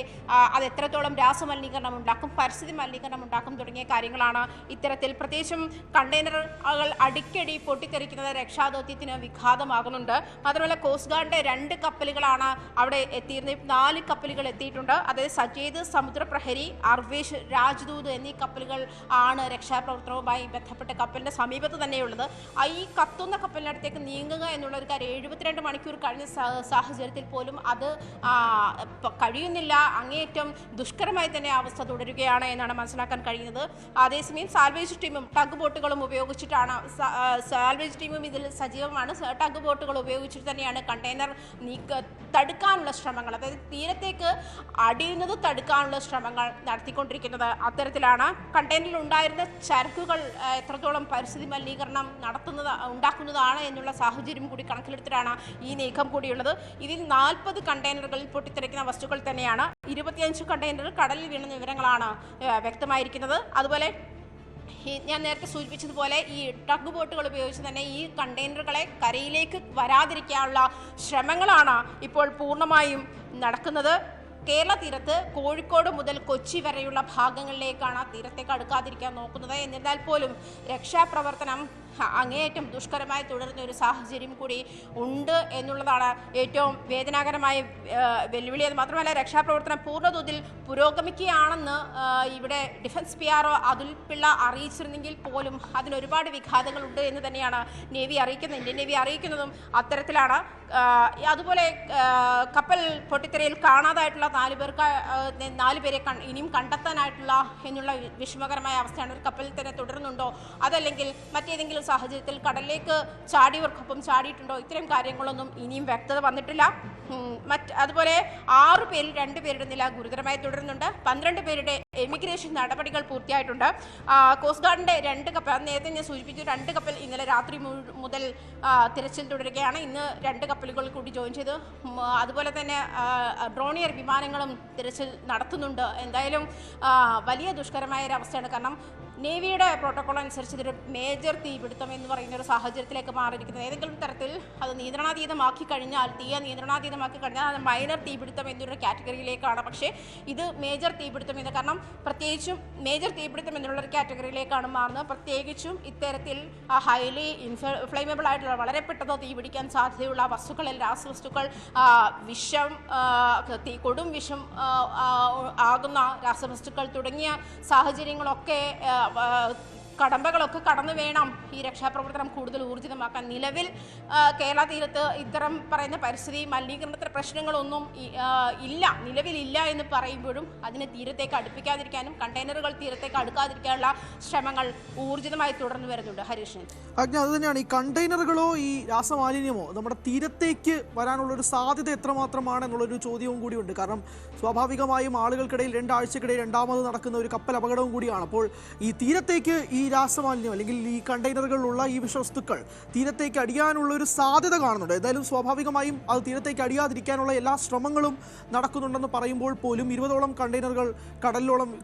അത് എത്രത്തോളം രാസമലിനീകരണം ഉണ്ടാക്കും, പരിസ്ഥിതി മലിനീകരണം ഉണ്ടാക്കും തുടങ്ങിയ കാര്യങ്ങളാണ്. ഇത്തരത്തിൽ പ്രത്യേകിച്ചും കണ്ടെയ്നറുകൾ അടിക്കടി പൊട്ടിത്തെറിക്കുന്നത് രക്ഷാദൗത്യത്തിന് വിഘാതമാകുന്നുണ്ട്. മാത്രമല്ല കോസ്റ്റ് ഗാർഡിന്റെ 2 കപ്പലുകളാണ് അവിടെ എത്തിയിരുന്നത്. 4 കപ്പലുകൾ എത്തിയിട്ടുണ്ട്. അതായത് സജേദ്, സമുദ്രപ്രഹരി, അർവേഷ്, രാജ്ദൂത് എന്നീ കപ്പലുകൾ ആണ് രക്ഷാപ്രവർത്തനവുമായി ബന്ധപ്പെട്ട കപ്പലിന്റെ സമീപത്ത് തന്നെയുള്ളത്. ഈ കത്തുന്ന കപ്പലിനടുത്തേക്ക് നീങ്ങുക എന്നുള്ള ഒരു കാര്യം 72 മണിക്കൂർ കഴിഞ്ഞ സാഹചര്യത്തിൽ പോലും അത് കഴിയുന്നില്ല. അങ്ങേയറ്റം ദുഷ്കരമായി തന്നെ അവസ്ഥ തുടരുകയാണ് എന്നാണ് മനസ്സിലാക്കാൻ കഴിയുന്നത്. അതേസമയം സാൽവേജ് ടീമും ടഗ് ബോട്ടുകളും ഉപയോഗിച്ചിട്ടാണ് സാൽവേജ് ടീമും ഇതിൽ സജീവമാണ്. ടഗ് ബോട്ടുകൾ ഉപയോഗിച്ചിട്ട് തന്നെയാണ് കണ്ടെയ്നർ തടുക്കാനുള്ള ശ്രമങ്ങൾ, അതായത് തീരത്തേക്ക് അടിയുന്നത് തടുക്കാനുള്ള ശ്രമങ്ങൾ നടത്തിക്കൊണ്ടിരിക്കുന്നത്. അത്തരത്തിലാണ് കണ്ടെയ്നറിൽ ഉണ്ടായിരുന്ന ചരക്കുകൾ എത്രത്തോളം പരിസ്ഥിതി മലിനീകരണം ഉണ്ടാക്കുന്നതാണ് എന്നുള്ള സാഹചര്യം കൂടി കണക്കിലെടുത്തിട്ടാണ് ഈ നീക്കം കൂടിയുള്ളത്. ഇതിൽ 40 കണ്ടെയ്നറുകളിൽ പൊട്ടിത്തെറിക്കുന്ന വസ്തുക്കൾ തന്നെയാണ്. 25 കണ്ടെയ്നറുകൾ കടലിൽ വീണ വിവരങ്ങളാണ് വ്യക്തമായിരിക്കുന്നത്. അതുപോലെ ഞാൻ നേരത്തെ സൂചിപ്പിച്ചതുപോലെ ഈ ടഗ് ബോട്ടുകൾ ഉപയോഗിച്ച് തന്നെ ഈ കണ്ടെയ്നറുകളെ കരയിലേക്ക് വരാതിരിക്കാനുള്ള ശ്രമങ്ങളാണ് ഇപ്പോൾ പൂർണ്ണമായും നടക്കുന്നത്. കേരള തീരത്ത് കോഴിക്കോട് മുതൽ കൊച്ചി വരെയുള്ള ഭാഗങ്ങളിലേക്കാണ് തീരത്തേക്ക് അടുക്കാതിരിക്കാൻ നോക്കുന്നത്. എന്നിരുന്നാൽ പോലും രക്ഷാപ്രവർത്തനം അങ്ങേയറ്റം ദുഷ്കരമായി തുടരുന്ന ഒരു സാഹചര്യം കൂടി ഉണ്ട് എന്നുള്ളതാണ് ഏറ്റവും വേദനാകരമായ വെല്ലുവിളി. അത് മാത്രമല്ല രക്ഷാപ്രവർത്തനം പൂർണ്ണതോതിൽ പുരോഗമിക്കുകയാണെന്ന് ഇവിടെ ഡിഫൻസ് PRO അതുൽ പിള്ള അറിയിച്ചിരുന്നെങ്കിൽ പോലും അതിനൊരുപാട് വിഘാതങ്ങളുണ്ട് എന്ന് തന്നെയാണ് നേവി അറിയിക്കുന്നത്. ഇന്ത്യൻ നേവി അറിയിക്കുന്നതും അത്തരത്തിലാണ്. അതുപോലെ കപ്പൽ പൊട്ടിത്തെറിയിൽ കാണാതായിട്ടുള്ള 4 പേരെ ഇനിയും കണ്ടെത്താനായിട്ടുള്ള എന്നുള്ള വിഷമകരമായ അവസ്ഥയാണ്. ഒരു കപ്പലിൽ തന്നെ തുടരുന്നുണ്ടോ അതല്ലെങ്കിൽ മറ്റേതെങ്കിലും സാഹചര്യത്തിൽ കടലിലേക്ക് ചാടിയവർക്കൊപ്പം ചാടിയിട്ടുണ്ടോ, ഇത്തരം കാര്യങ്ങളൊന്നും ഇനിയും വ്യക്തത വന്നിട്ടില്ല. അതുപോലെ 6 പേരിൽ 2 പേരുടെ നില ഗുരുതരമായി തുടരുന്നുണ്ട്. 12 പേരുടെ എമിഗ്രേഷൻ നടപടികൾ പൂർത്തിയായിട്ടുണ്ട്. കോസ്റ്റ് ഗാർഡിന്റെ 2 കപ്പൽ, നേരത്തെ ഞാൻ സൂചിപ്പിച്ചു, 2 കപ്പൽ ഇന്നലെ രാത്രി മുതൽ തിരച്ചിൽ തുടരുകയാണ്. ഇന്ന് 2 കപ്പലുകൾ കൂടി ജോയിൻ ചെയ്തു. അതുപോലെ തന്നെ ഡ്രോണിയർ വിമാനങ്ങളും തിരച്ചിൽ നടത്തുന്നുണ്ട്. എന്തായാലും വലിയ ദുഷ്കരമായ ഒരു അവസ്ഥയാണ്. കാരണം നേവിയുടെ പ്രോട്ടോകോൾ അനുസരിച്ച് ഇതൊരു മേജർ തീപിടുത്തം എന്ന് പറയുന്ന ഒരു സാഹചര്യത്തിലേക്ക് മാറിയിരിക്കുന്നത്. ഏതെങ്കിലും തരത്തിൽ അത് നിയന്ത്രണാതീതമാക്കി കഴിഞ്ഞാൽ, നിയന്ത്രണാതീതമാക്കി കഴിഞ്ഞാൽ അത് മൈനർ തീപിടുത്തം എന്നൊരു കാറ്റഗറിയിലേക്കാണ്. പക്ഷേ ഇത് മേജർ തീപിടുത്തം എന്ന്, കാരണം പ്രത്യേകിച്ചും മേജർ തീപിടുത്തം എന്നുള്ളൊരു കാറ്റഗറിയിലേക്കാണ് മാറുന്നത്. പ്രത്യേകിച്ചും ഇത്തരത്തിൽ ഹൈലി ഇൻഫ്ലൈമബിൾ ആയിട്ടുള്ള, വളരെ പെട്ടെന്ന് തീപിടിക്കാൻ സാധ്യതയുള്ള വസ്തുക്കൾ, രാസവസ്തുക്കൾ, വിഷം, കൊടും വിഷം ആകുന്ന രാസവസ്തുക്കൾ തുടങ്ങിയ സാഹചര്യങ്ങളൊക്കെ കടമ്പകളൊക്കെ കടന്നു വേണം ഈ രക്ഷാപ്രവർത്തനം കൂടുതൽ ഊർജിതമാക്കാൻ. നിലവിൽ കേരള തീരത്ത് ഇത്തരം പറയുന്ന പരിസ്ഥിതി മലിനീകരണത്തിന്റെ പ്രശ്നങ്ങളൊന്നും നിലവിലില്ല എന്ന് പറയുമ്പോഴും അതിനെ തീരത്തേക്ക് അടുപ്പിക്കാതിരിക്കാനും കണ്ടെയ്നറുകൾ തീരത്തേക്ക് അടുക്കാതിരിക്കാനുള്ള ശ്രമങ്ങൾ ഊർജിതമായി തുടർന്നു വരുന്നുണ്ട്. ഹരീഷൻ, അത് തന്നെയാണ്. ഈ കണ്ടെയ്നറുകളോ ഈ രാസമാലിന്യമോ നമ്മുടെ തീരത്തേക്ക് വരാനുള്ളൊരു സാധ്യത എത്രമാത്രമാണ് എന്നുള്ളൊരു ചോദ്യവും കൂടിയുണ്ട്. കാരണം സ്വാഭാവികമായും ആളുകൾക്കിടയിൽ 2 ആഴ്ചക്കിടയിൽ രണ്ടാമത് നടക്കുന്ന ഒരു കപ്പൽ അപകടവും കൂടിയാണ്. അപ്പോൾ ഈ തീരത്തേക്ക് ഈ രാസമാലിന്യം അല്ലെങ്കിൽ ഈ കണ്ടെയ്നറുകളിലുള്ള ഈ വിഷവസ്തുക്കൾ തീരത്തേക്ക് അടിയാനുള്ള ഒരു സാധ്യത കാണുന്നുണ്ട്. എന്തായാലും സ്വാഭാവികമായും അത് തീരത്തേക്ക് അടിയാതിരിക്കാനുള്ള എല്ലാ ശ്രമങ്ങളും നടക്കുന്നുണ്ടെന്ന് പറയുമ്പോൾ പോലും 20ഓളം കണ്ടെയ്നറുകൾ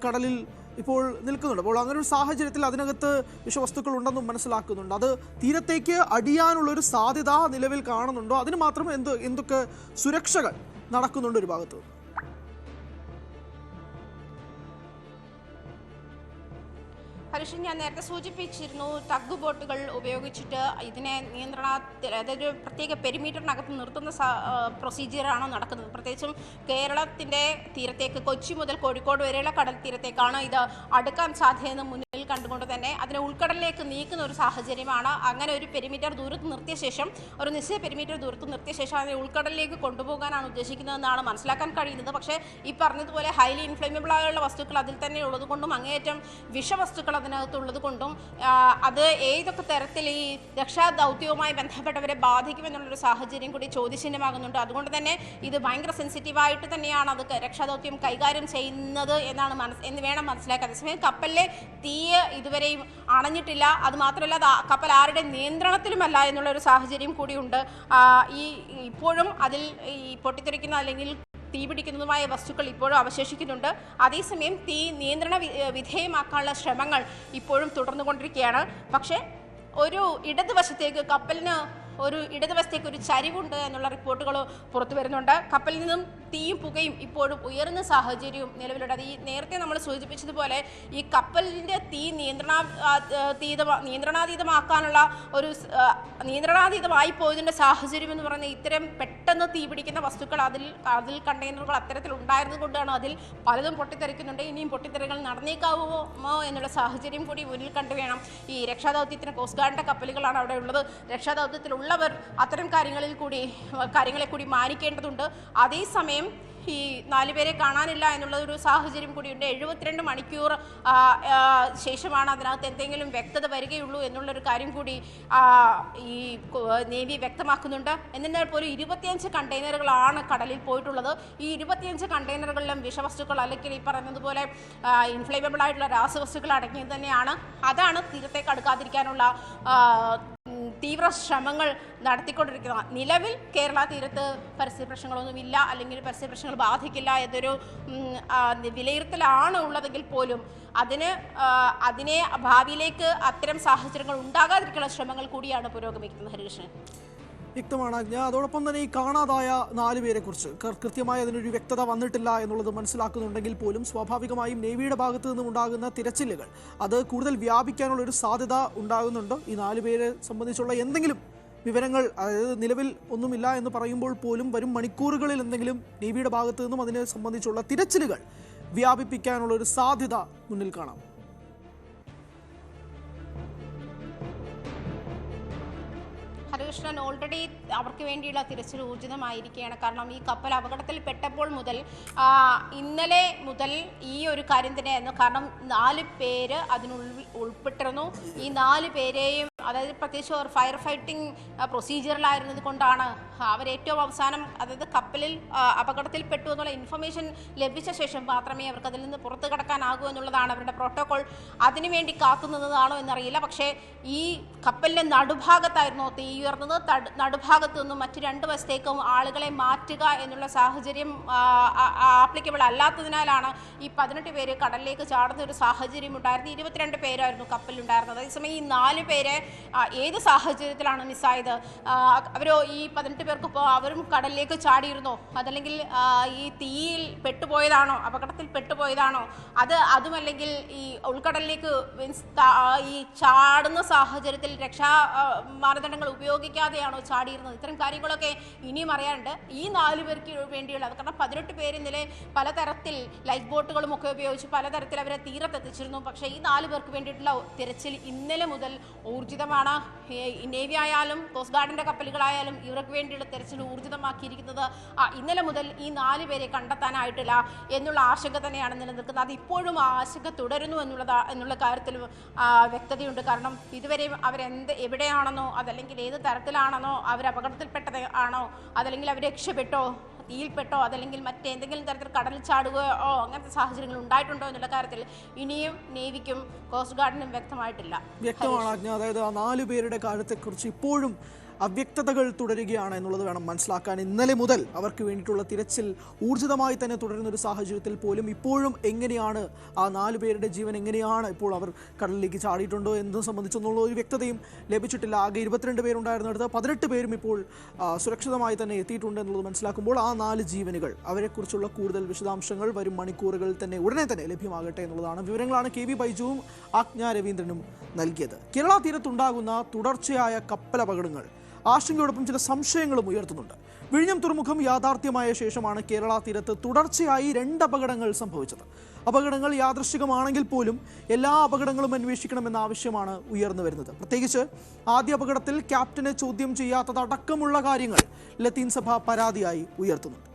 കടലിൽ ഇപ്പോൾ നിൽക്കുന്നുണ്ട്. അപ്പോൾ അങ്ങനെ ഒരു സാഹചര്യത്തിൽ അതിനകത്ത് വിഷവസ്തുക്കൾ ഉണ്ടെന്നും മനസ്സിലാക്കുന്നുണ്ട്. അത് തീരത്തേക്ക് അടിയാനുള്ളൊരു സാധ്യത നിലവിൽ കാണുന്നുണ്ടോ? അതിന് മാത്രം എന്തൊക്കെ സുരക്ഷകൾ നടക്കുന്നുണ്ട് ഒരു ഭാഗത്ത്? ഹരീഷൻ, ഞാൻ നേരത്തെ സൂചിപ്പിച്ചിരുന്നു, ടഗ് ബോട്ടുകൾ ഉപയോഗിച്ചിട്ട് ഇതിനെ അതൊരു പ്രത്യേക പെരിമീറ്ററിനകത്ത് നിർത്തുന്ന പ്രൊസീജിയറാണ് നടക്കുന്നത്. പ്രത്യേകിച്ചും കേരളത്തിൻ്റെ തീരത്തേക്ക്, കൊച്ചി മുതൽ കോഴിക്കോട് വരെയുള്ള കടൽ തീരത്തേക്കാണ് ഇത് അടുക്കാൻ സാധ്യതയെന്ന് മുന്നിൽ കണ്ടുകൊണ്ട് തന്നെ അതിനെ ഉൾക്കടലിലേക്ക് നീക്കുന്ന ഒരു സാഹചര്യമാണ്. അങ്ങനെ ഒരു പെരിമീറ്റർ ദൂരത്ത് നിർത്തിയ ശേഷം, ഒരു നിശ്ചിത പെരിമീറ്റർ ദൂരത്ത് നിർത്തിയ ശേഷം അതിനെ ഉൾക്കടലിലേക്ക് കൊണ്ടുപോകാനാണ് ഉദ്ദേശിക്കുന്നതെന്നാണ് മനസ്സിലാക്കാൻ കഴിയുന്നത്. പക്ഷേ ഈ പറഞ്ഞതുപോലെ ഹൈലി ഇൻഫ്ലേമബിൾ ആയുള്ള വസ്തുക്കൾ അതിൽ തന്നെ ഉള്ളതുകൊണ്ടും അങ്ങേയറ്റം വിഷവസ്തുക്കൾ അതിനകത്തുള്ളത് കൊണ്ടും അത് ഏതൊക്കെ തരത്തിൽ ഈ രക്ഷാദൗത്യവുമായി ബന്ധപ്പെട്ടവരെ ബാധിക്കുമെന്നുള്ളൊരു സാഹചര്യം കൂടി ചോദ്യചിഹ്നമാകുന്നുണ്ട്. അതുകൊണ്ട് തന്നെ ഇത് ഭയങ്കര സെൻസിറ്റീവായിട്ട് തന്നെയാണ് അത് രക്ഷാദൗത്യം കൈകാര്യം ചെയ്യുന്നത് എന്ന് വേണം മനസ്സിലാക്കാൻ. അതേസമയം കപ്പലിലെ തീ ഇതുവരെയും അണഞ്ഞിട്ടില്ല. അതുമാത്രമല്ല കപ്പൽ ആരുടെ നിയന്ത്രണത്തിലുമല്ല എന്നുള്ളൊരു സാഹചര്യം കൂടിയുണ്ട്. ഇപ്പോഴും അതിൽ ഈ പൊട്ടിത്തെറിക്കുന്ന അല്ലെങ്കിൽ തീപിടിക്കുന്നതുമായ വസ്തുക്കൾ ഇപ്പോഴും അവശേഷിക്കുന്നുണ്ട്. അതേസമയം തീ നിയന്ത്രണ വിധേയമാക്കാനുള്ള ശ്രമങ്ങൾ ഇപ്പോഴും തുടർന്നുകൊണ്ടിരിക്കുകയാണ്. പക്ഷേ ഒരു കപ്പലിന് ഒരു ചരിവുണ്ട് എന്നുള്ള റിപ്പോർട്ടുകൾ പുറത്തു വരുന്നുണ്ട്. കപ്പലിൽ നിന്നും തീയും പുകയും ഇപ്പോഴും ഉയർന്ന സാഹചര്യവും നിലവിലുണ്ട്. അത് ഈ നേരത്തെ നമ്മൾ സൂചിപ്പിച്ചതുപോലെ ഈ കപ്പലിൻ്റെ തീ നിയന്ത്രണാതീതമാക്കാനുള്ള ഒരു നിയന്ത്രണാതീതമായി പോയതിൻ്റെ സാഹചര്യം എന്ന് പറയുന്നത് ഇത്തരം പെട്ടെന്ന് തീ പിടിക്കുന്ന വസ്തുക്കൾ അതിൽ കണ്ടെയ്നറുകൾ അത്തരത്തിൽ ഉണ്ടായിരുന്നത് കൊണ്ടാണ് അതിൽ പലതും പൊട്ടിത്തെറിക്കുന്നുണ്ട്. ഇനിയും പൊട്ടിത്തെറികൾ നടന്നേക്കാവുമോ എന്നുള്ള സാഹചര്യം കൂടി മുന്നിൽ കണ്ടു വേണം. ഈ രക്ഷാദൗത്യത്തിന് കോസ്റ്റ് ഗാർഡിൻ്റെ കപ്പലുകളാണ് അവിടെ ഉള്ളത്. രക്ഷാദൗത്യത്തിലുള്ളവർ അത്തരം കാര്യങ്ങളെ കൂടി മാനിക്കേണ്ടതുണ്ട്. അതേസമയം ഈ 4 പേരെ കാണാനില്ല എന്നുള്ള ഒരു സാഹചര്യം കൂടിയുണ്ട്. 72 മണിക്കൂർ ശേഷമാണ് അതിനകത്ത് എന്തെങ്കിലും വ്യക്തത വരികയുള്ളൂ എന്നുള്ളൊരു കാര്യം കൂടി ഈ നേവി വ്യക്തമാക്കുന്നുണ്ട്. എന്നിരുന്നാൽ പോലും 25 കണ്ടെയ്നറുകളാണ് കടലിൽ പോയിട്ടുള്ളത്. ഈ 25 കണ്ടെയ്നറുകളിലും വിഷവസ്തുക്കൾ അല്ലെങ്കിൽ ഈ പറയുന്നതുപോലെ ഇൻഫ്ലേമബിൾ ആയിട്ടുള്ള രാസവസ്തുക്കൾ അടങ്ങിയത് തന്നെയാണ്. അതാണ് തീരത്തേക്ക് അടുക്കാതിരിക്കാനുള്ള തീവ്ര ശ്രമങ്ങൾ നടത്തിക്കൊണ്ടിരിക്കുന്നത്. നിലവിൽ കേരള തീരത്ത് പരിസ്ഥിതി പ്രശ്നങ്ങളൊന്നുമില്ല, അല്ലെങ്കിൽ പരിസ്ഥിതി പ്രശ്നങ്ങൾ ബാധിക്കില്ല എന്നൊരു വിലയിരുത്തലാണ് ഉള്ളതെങ്കിൽ പോലും അതിനെ ഭാവിയിലേക്ക് അത്തരം സാഹചര്യങ്ങൾ ഉണ്ടാകാതിരിക്കാനുള്ള ശ്രമങ്ങൾ കൂടിയാണ് പുരോഗമിക്കുന്നത്. ഹരികൃഷ്ണൻ, വ്യക്തമാണ്. അതോടൊപ്പം തന്നെ ഈ കാണാതായ 4 പേരെ കുറിച്ച് കൃത്യമായി അതിനൊരു വ്യക്തത വന്നിട്ടില്ല എന്നുള്ളത് മനസ്സിലാക്കുന്നുണ്ടെങ്കിൽ പോലും സ്വാഭാവികമായി നേവിയുടെ ഭാഗത്തു നിന്നും ഉണ്ടാകുന്ന തിരച്ചിലുകൾ അത് കൂടുതൽ വ്യാപിക്കാനുള്ള ഒരു സാധ്യത ഉണ്ടാകുന്നുണ്ട്. ഈ 4 പേരെ സംബന്ധിച്ചുള്ള എന്തെങ്കിലും വിവരങ്ങൾ, അതായത് നിലവിൽ ഒന്നുമില്ല എന്ന് പറയുമ്പോൾ പോലും വരും മണിക്കൂറുകളിൽ എന്തെങ്കിലും നേവിയുടെ ഭാഗത്തു നിന്നും അതിനെ സംബന്ധിച്ചുള്ള തിരച്ചിലുകൾ വ്യാപിപ്പിക്കാനുള്ള ഒരു സാധ്യത മുന്നിൽ കാണാം. ഹരികൃഷ്ണൻ, ഓൾറെഡി അവർക്ക് വേണ്ടിയുള്ള തിരച്ചിൽ ഊർജിതമായിരിക്കുകയാണ്. കാരണം ഈ കപ്പൽ അപകടത്തിൽ പെട്ടപ്പോൾ മുതൽ ഇന്നലെ മുതൽ ഈ ഒരു കാര്യം തന്നെയായിരുന്നു. കാരണം 4 പേര് അതിനുള്ളിൽ ഉൾപ്പെട്ടിരുന്നു. ഈ 4 പേരെയും അതായത് പ്രത്യേകിച്ച് ഒരു ഫയർ ഫൈറ്റിംഗ് പ്രൊസീജിയറിലായിരുന്നത് കൊണ്ടാണ് അവരേറ്റവും അവസാനം, അതായത് കപ്പലിൽ അപകടത്തിൽപ്പെട്ടു എന്നുള്ള ഇൻഫർമേഷൻ ലഭിച്ച ശേഷം മാത്രമേ അവർക്ക് അതിൽ നിന്ന് പുറത്തു കടക്കാനാകൂ എന്നുള്ളതാണ് അവരുടെ പ്രോട്ടോകോൾ. അതിനുവേണ്ടി കാത്തുനിന്നതാണോ എന്നറിയില്ല. പക്ഷേ ഈ കപ്പലിൻ്റെ നടുഭാഗത്തായിരുന്നു തീ ഉയർന്നത്. നടുഭാഗത്തു നിന്നും മറ്റ് 2 വശത്തേക്കും ആളുകളെ മാറ്റുക എന്നുള്ള സാഹചര്യം ആപ്ലിക്കബിൾ അല്ലാത്തതിനാലാണ് ഈ 18 പേര് കടലിലേക്ക് ചാടുന്ന ഒരു സാഹചര്യം ഉണ്ടായിരുന്നു. 22 പേരായിരുന്നു കപ്പലിലുണ്ടായിരുന്നത്. അതേസമയം ഈ 4 പേരെ ഏത് സാഹചര്യത്തിലാണ് മിസ്സായത്? അവരോ ഈ 18 പേർക്കൊപ്പം അവരും കടലിലേക്ക് ചാടിയിരുന്നോ? അതല്ലെങ്കിൽ ഈ തീയിൽ പെട്ടുപോയതാണോ, അപകടത്തിൽ പെട്ടുപോയതാണോ? അതുമല്ലെങ്കിൽ ഈ ഉൾക്കടലിലേക്ക് ഈ ചാടുന്ന സാഹചര്യത്തിൽ രക്ഷാ മാനദണ്ഡങ്ങൾ ഉപയോഗിക്കാതെയാണോ ചാടിയിരുന്നത്? ഇത്തരം കാര്യങ്ങളൊക്കെ ഇനിയും അറിയാനുണ്ട്. ഈ 4 പേർക്ക് വേണ്ടിയുള്ള, കാരണം 18 പേര് ഇന്നലെ പലതരത്തിൽ ലൈഫ് ബോട്ടുകളും ഒക്കെ ഉപയോഗിച്ച് പലതരത്തിൽ അവരെ തീരത്തെത്തിച്ചിരുന്നു. പക്ഷേ ഈ 4 പേർക്ക് വേണ്ടിയിട്ടുള്ള തിരച്ചിൽ ഇന്നലെ മുതൽ ഊർജിതമാണ്. നേവി ആയാലും കോസ്റ്റ് ഗാർഡിൻ്റെ കപ്പലുകളായാലും ഇവർക്ക് വേണ്ടിയുള്ള തിരച്ചിൽ ഊർജിതമാക്കിയിരിക്കുന്നത്. ഇന്നലെ മുതൽ ഈ 4 പേരെ കണ്ടെത്താനായിട്ടില്ല എന്നുള്ള ആശങ്ക തന്നെയാണ് നിലനിൽക്കുന്നത്. അത് ഇപ്പോഴും ആ ആശങ്ക തുടരുന്നു എന്നുള്ള കാര്യത്തിൽ വ്യക്തതയുണ്ട്. കാരണം ഇതുവരെയും എവിടെയാണെന്നോ അതല്ലെങ്കിൽ ഏത് തരത്തിലാണെന്നോ അവർ അപകടത്തിൽപ്പെട്ടത് ആണോ അതല്ലെങ്കിൽ അവർ രക്ഷപ്പെട്ടോ, തീയിൽപ്പെട്ടോ, അതല്ലെങ്കിൽ മറ്റേന്തെങ്കിലും തരത്തിൽ കടലിൽ ചാടുകയോ അങ്ങനത്തെ സാഹചര്യങ്ങൾ ഉണ്ടായിട്ടുണ്ടോ എന്നുള്ള കാര്യത്തിൽ ഇനിയും നേവിക്കും കോസ്റ്റ് ഗാർഡിനും വ്യക്തമായിട്ടില്ല. വ്യക്തമാണ്. അതായത് ആ 4 പേരുടെ കാര്യത്തെക്കുറിച്ച് ഇപ്പോഴും അവ്യക്തതകൾ തുടരുകയാണ് എന്നുള്ളത് വേണം മനസ്സിലാക്കാൻ. ഇന്നലെ മുതൽ അവർക്ക് വേണ്ടിയിട്ടുള്ള തിരച്ചിൽ ഊർജിതമായി തന്നെ തുടരുന്ന ഒരു സാഹചര്യത്തിൽ പോലും ഇപ്പോഴും എങ്ങനെയാണ് ആ 4 പേരുടെ ജീവൻ എങ്ങനെയാണ് ഇപ്പോൾ അവർ കടലിലേക്ക് ചാടിയിട്ടുണ്ടോ എന്നതും സംബന്ധിച്ചൊന്നുള്ള ഒരു വ്യക്തതയും ലഭിച്ചിട്ടില്ല. ആകെ 22 പേരുണ്ടായിരുന്നിടത്ത് 18 പേരും ഇപ്പോൾ സുരക്ഷിതമായി തന്നെ എത്തിയിട്ടുണ്ട് എന്നുള്ളത് മനസ്സിലാക്കുമ്പോൾ ആ 4 ജീവനുകൾ, അവരെക്കുറിച്ചുള്ള കൂടുതൽ വിശദാംശങ്ങൾ വരും മണിക്കൂറുകളിൽ തന്നെ ഉടനെ തന്നെ ലഭ്യമാകട്ടെ എന്നുള്ളതാണ്. വിവരങ്ങളാണ് KV ബൈജുവും ആജ്ഞ രവീന്ദ്രനും നൽകിയത്. കേരള തീരത്തുണ്ടാകുന്ന തുടർച്ചയായ കപ്പലപകടങ്ങൾ ആശങ്കയോടൊപ്പം ചില സംശയങ്ങളും ഉയർത്തുന്നുണ്ട്. വിഴിഞ്ഞം തുറമുഖം യാഥാർത്ഥ്യമായ ശേഷമാണ് കേരള തീരത്ത് തുടർച്ചയായി 2 അപകടങ്ങൾ സംഭവിച്ചത്. അപകടങ്ങൾ യാദൃശ്ചികമാണെങ്കിൽ പോലും എല്ലാ അപകടങ്ങളും അന്വേഷിക്കണമെന്ന ആവശ്യമാണ് ഉയർന്നു വരുന്നത്. പ്രത്യേകിച്ച് ആദ്യ അപകടത്തിൽ ക്യാപ്റ്റനെ ചോദ്യം ചെയ്യാത്തതടക്കമുള്ള കാര്യങ്ങൾ ലത്തീൻ സഭ പരാതിയായി ഉയർത്തുന്നുണ്ട്.